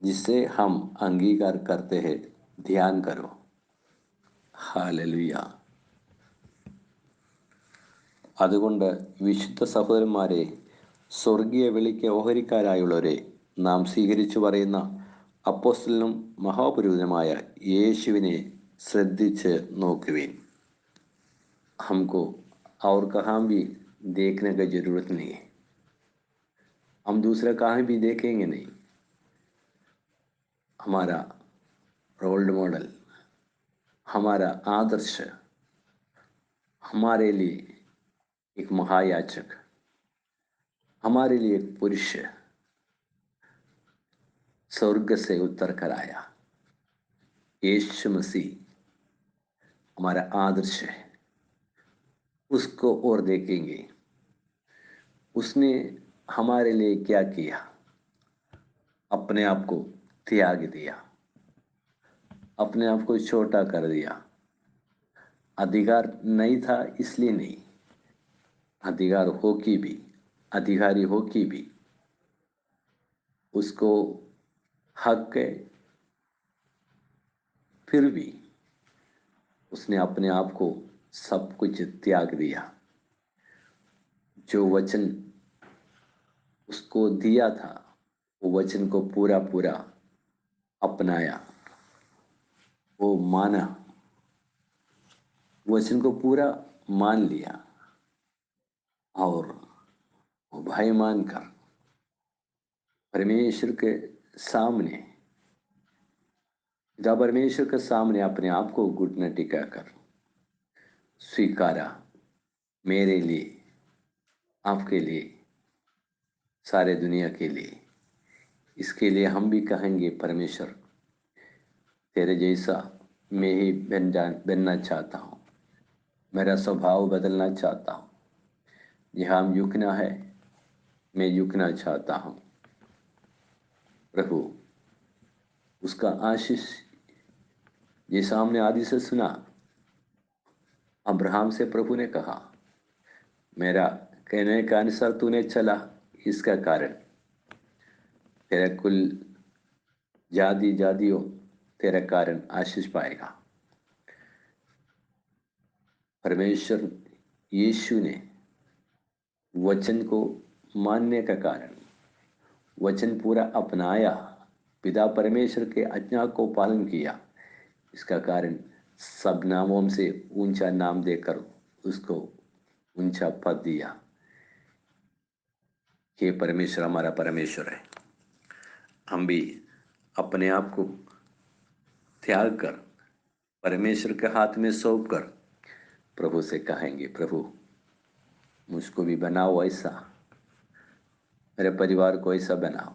जिसे हम अंगीकार करते हैं ध्यान करो। हालेलुया। അതുകൊണ്ട് വിശുദ്ധ സഹോദരന്മാരെ, സ്വർഗീയ വിളിക്ക് ഓഹരിക്കാരായുള്ളവരെ, നാം സ്വീകരിച്ചു പറയുന്ന അപ്പോസ്തലനും മഹാപുരോഹിതനുമായ യേശുവിനെ ശ്രദ്ധിച്ച് നോക്കുവിൻ। हमको और कहाँ भी देखने की जरूरत नहीं है। हम दूसरा कहाँ भी देखेंगे नहीं। हमारा रोल मॉडल, हमारा आदर्श, हमारे लिए एक महायाजक, हमारे लिए एक पुरुष स्वर्ग से उतर कर आया, यीशु मसीह हमारा आदर्श है। उसको और देखेंगे, उसने हमारे लिए क्या किया। अपने आप को त्याग दिया, अपने आप को छोटा कर दिया। अधिकार नहीं था इसलिए नहीं, अधिकार हो कि भी, अधिकारी हो कि भी उसको हक है, फिर भी उसने अपने आप को सब कुछ त्याग दिया। जो वचन उसको दिया था वो वचन को पूरा पूरा अपनाया, वो माना, वचन को पूरा मान लिया और वो भय मानकर परमेश्वर के सामने, पिता परमेश्वर के सामने अपने आप को घुटने टिकाकर स्वीकारा, मेरे लिए, आपके लिए, सारे दुनिया के लिए। इसके लिए हम भी कहेंगे, परमेश्वर तेरे जैसा मैं ही बनना चाहता हूँ, मेरा स्वभाव बदलना चाहता हूँ। जहाँ झुकना है मैं झुकना चाहता हूँ। प्रभु उसका आशीष जैसा हमने आदि से सुना, अब्राहम से प्रभु ने कहा, मेरा कहने के अनुसार तूने चला, इसका कारण तेरा कुल जाति जातियों तेरा कारण आशीष पाएगा। परमेश्वर यीशु ने वचन को मानने का कारण, वचन पूरा अपनाया, पिता परमेश्वर के आज्ञा को पालन किया। इसका कारण सब नामों से ऊंचा नाम देकर उसको ऊंचा पद दिया। ये परमेश्वर हमारा परमेश्वर है। हम भी अपने आप को त्याग कर परमेश्वर के हाथ में सौंप कर प्रभु से कहेंगे, प्रभु मुझको भी बनाओ ऐसा, मेरे परिवार को ऐसा बनाओ,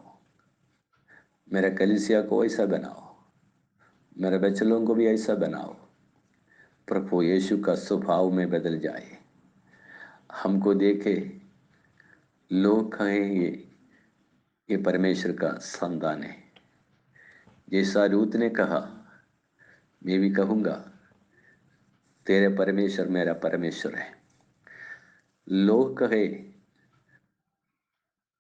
मेरे कलीसिया को ऐसा बनाओ, मेरे बच्चों को भी ऐसा बनाओ। प्रभु यीशु का स्वभाव में बदल जाए, हमको देखे लोग कहें ये परमेश्वर का संतान है। जैसा रूत ने कहा, मैं भी कहूंगा तेरे परमेश्वर मेरा परमेश्वर है। लोग कहे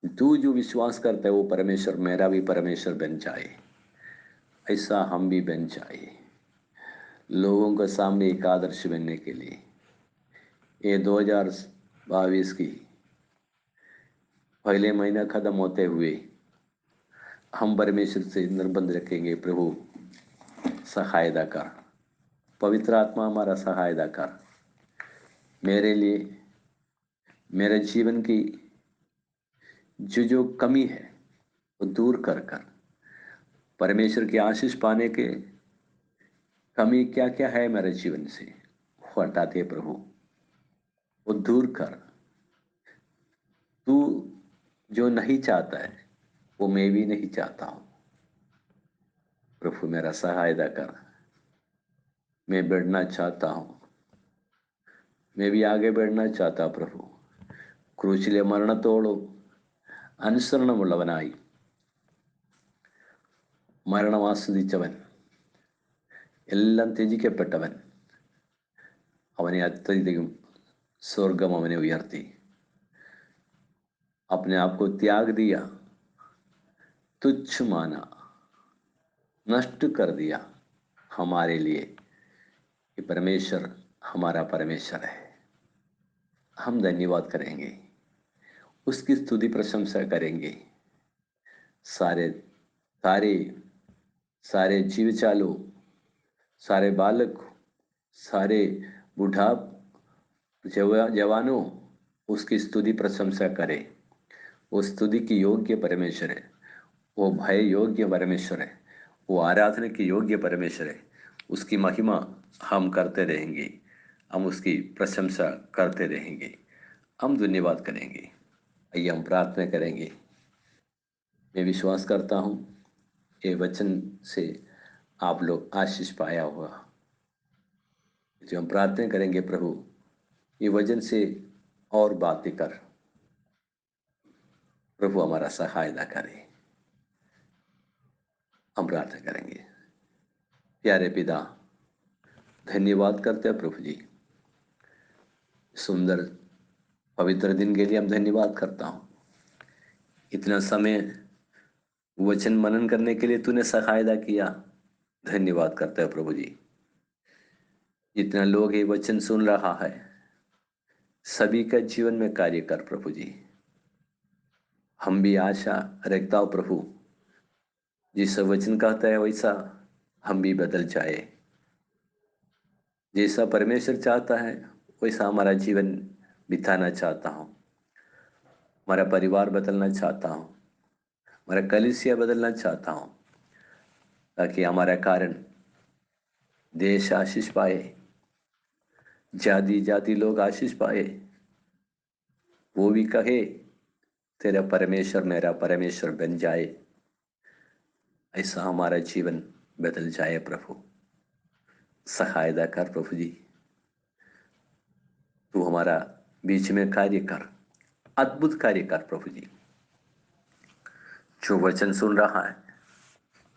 तू जो विश्वास करता है वो परमेश्वर मेरा भी परमेश्वर बन जाए, ऐसा हम भी बन जाए, लोगों के सामने एक आदर्श बनने के लिए। ये 2022 की पहले महीना खत्म होते हुए हम परमेश्वर से निर्बंध रखेंगे, प्रभु सहायता कर, पवित्र आत्मा हमारा सहायता कर, मेरे लिए मेरे जीवन की जो कमी है वो दूर कर कर परमेश्वर की आशीष पाने के कमी क्या क्या है मेरे जीवन से वो हटा दे प्रभु, वो दूर कर। तू जो नहीं चाहता है वो मैं भी नहीं चाहता हूं। प्रभु मेरा सहायता कर, मैं बढ़ना चाहता हूं, मैं भी आगे बढ़ना चाहता प्रभु। ക്രൂശിലെ മരണത്തോളം അനുസരണമുള്ളവനായി മരണം ആസ്വദിച്ചവൻ, എല്ലാം ത്യജിക്കപ്പെട്ടവൻ, അവനെ അത്യധികം स्वर्गम അവനെ उयर्ती, अपने आप को त्याग दिया, तुच्छ माना, नष्ट कर दिया हमारे लिए। ये परमेश्वर हमारा परमेश्वर है। हम धन्यवाद करेंगे, उसकी स्तुति प्रशंसा करेंगे। सारे सारे सारे जीव चालू, सारे बालक, सारे बुढ़ा जवानों उसकी स्तुति प्रशंसा करें। वो स्तुति की योग्य परमेश्वर है, वो भय योग्य परमेश्वर है, वो आराधना की योग्य परमेश्वर है। उसकी महिमा हम करते रहेंगे, हम उसकी प्रशंसा करते रहेंगे, हम धन्यवाद करेंगे। आइए हम प्रार्थना करेंगे। मैं विश्वास करता हूँ ये वचन से आप लोग आशीष पाया होगा। जो हम प्रार्थना करेंगे, प्रभु ये वचन से और बातें कर, प्रभु हमारा सहायता करे। हम प्रार्थना करेंगे। प्यारे पिता, धन्यवाद करते हैं प्रभु जी, सुंदर पवित्र दिन के लिए हम धन्यवाद करता हूँ। इतना समय वचन मनन करने के लिए तूने सहायता किया, धन्यवाद करते हैं प्रभु जी। जितना लोग ये वचन सुन रहा है सभी का जीवन में कार्य कर प्रभु जी। हम भी आशा रखता हूँ प्रभु, जिस वचन कहता है वैसा हम भी बदल जाए, जैसा परमेश्वर चाहता है वैसा हमारा जीवन बिताना चाहता हूँ। हमारा परिवार बदलना चाहता हूँ, हमारा कलीसिया बदलना चाहता हूँ, ताकि हमारा कारण देश आशीष पाए, जाति जाति लोग आशीष पाए, वो भी कहे तेरा परमेश्वर मेरा परमेश्वर बन जाए। ऐसा हमारा जीवन बदल जाए प्रभु, सहायता कर प्रभु जी। तू हमारा बीच में कार्य कर, अद्भुत कार्य कर प्रभु जी। जो वचन सुन रहा है,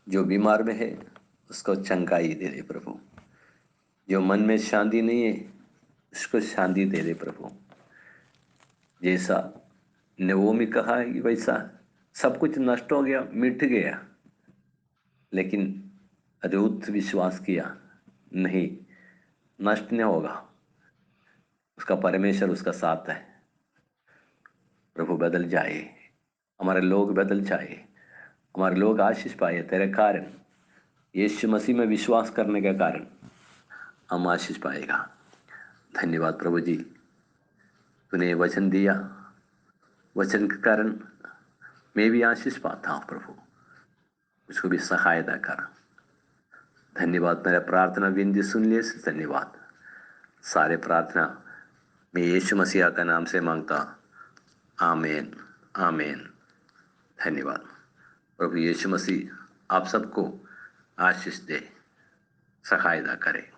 जो बीमार में है उसको चंगाई दे दे प्रभु। जो मन में शांति नहीं है उसको शांति दे दे प्रभु। जैसा नवोमी कहा है कि वैसा सब कुछ नष्ट हो गया, मिट गया, लेकिन रूत विश्वास किया नहीं, नष्ट नहीं होगा, उसका परमेश्वर उसका साथ है। प्रभु बदल जाए, हमारे लोग बदल जाए, हमारे लोग आशीष पाए तेरे कारण। यीशु मसीह में विश्वास करने के कारण हम आशीष पाएगा। धन्यवाद प्रभु जी, तूने वचन दिया, वचन के कारण मैं भी आशीष पाता हूँ प्रभु, मुझको भी सहायता कर। धन्यवाद, मेरा प्रार्थना विनती सुन लिए से धन्यवाद। सारे प्रार्थना मैं यीशु मसीह का नाम से मांगता, आमीन आमीन। धन्यवाद। प्रभु यीशु मसीह आप सबको आशीष दे, सहायता करे।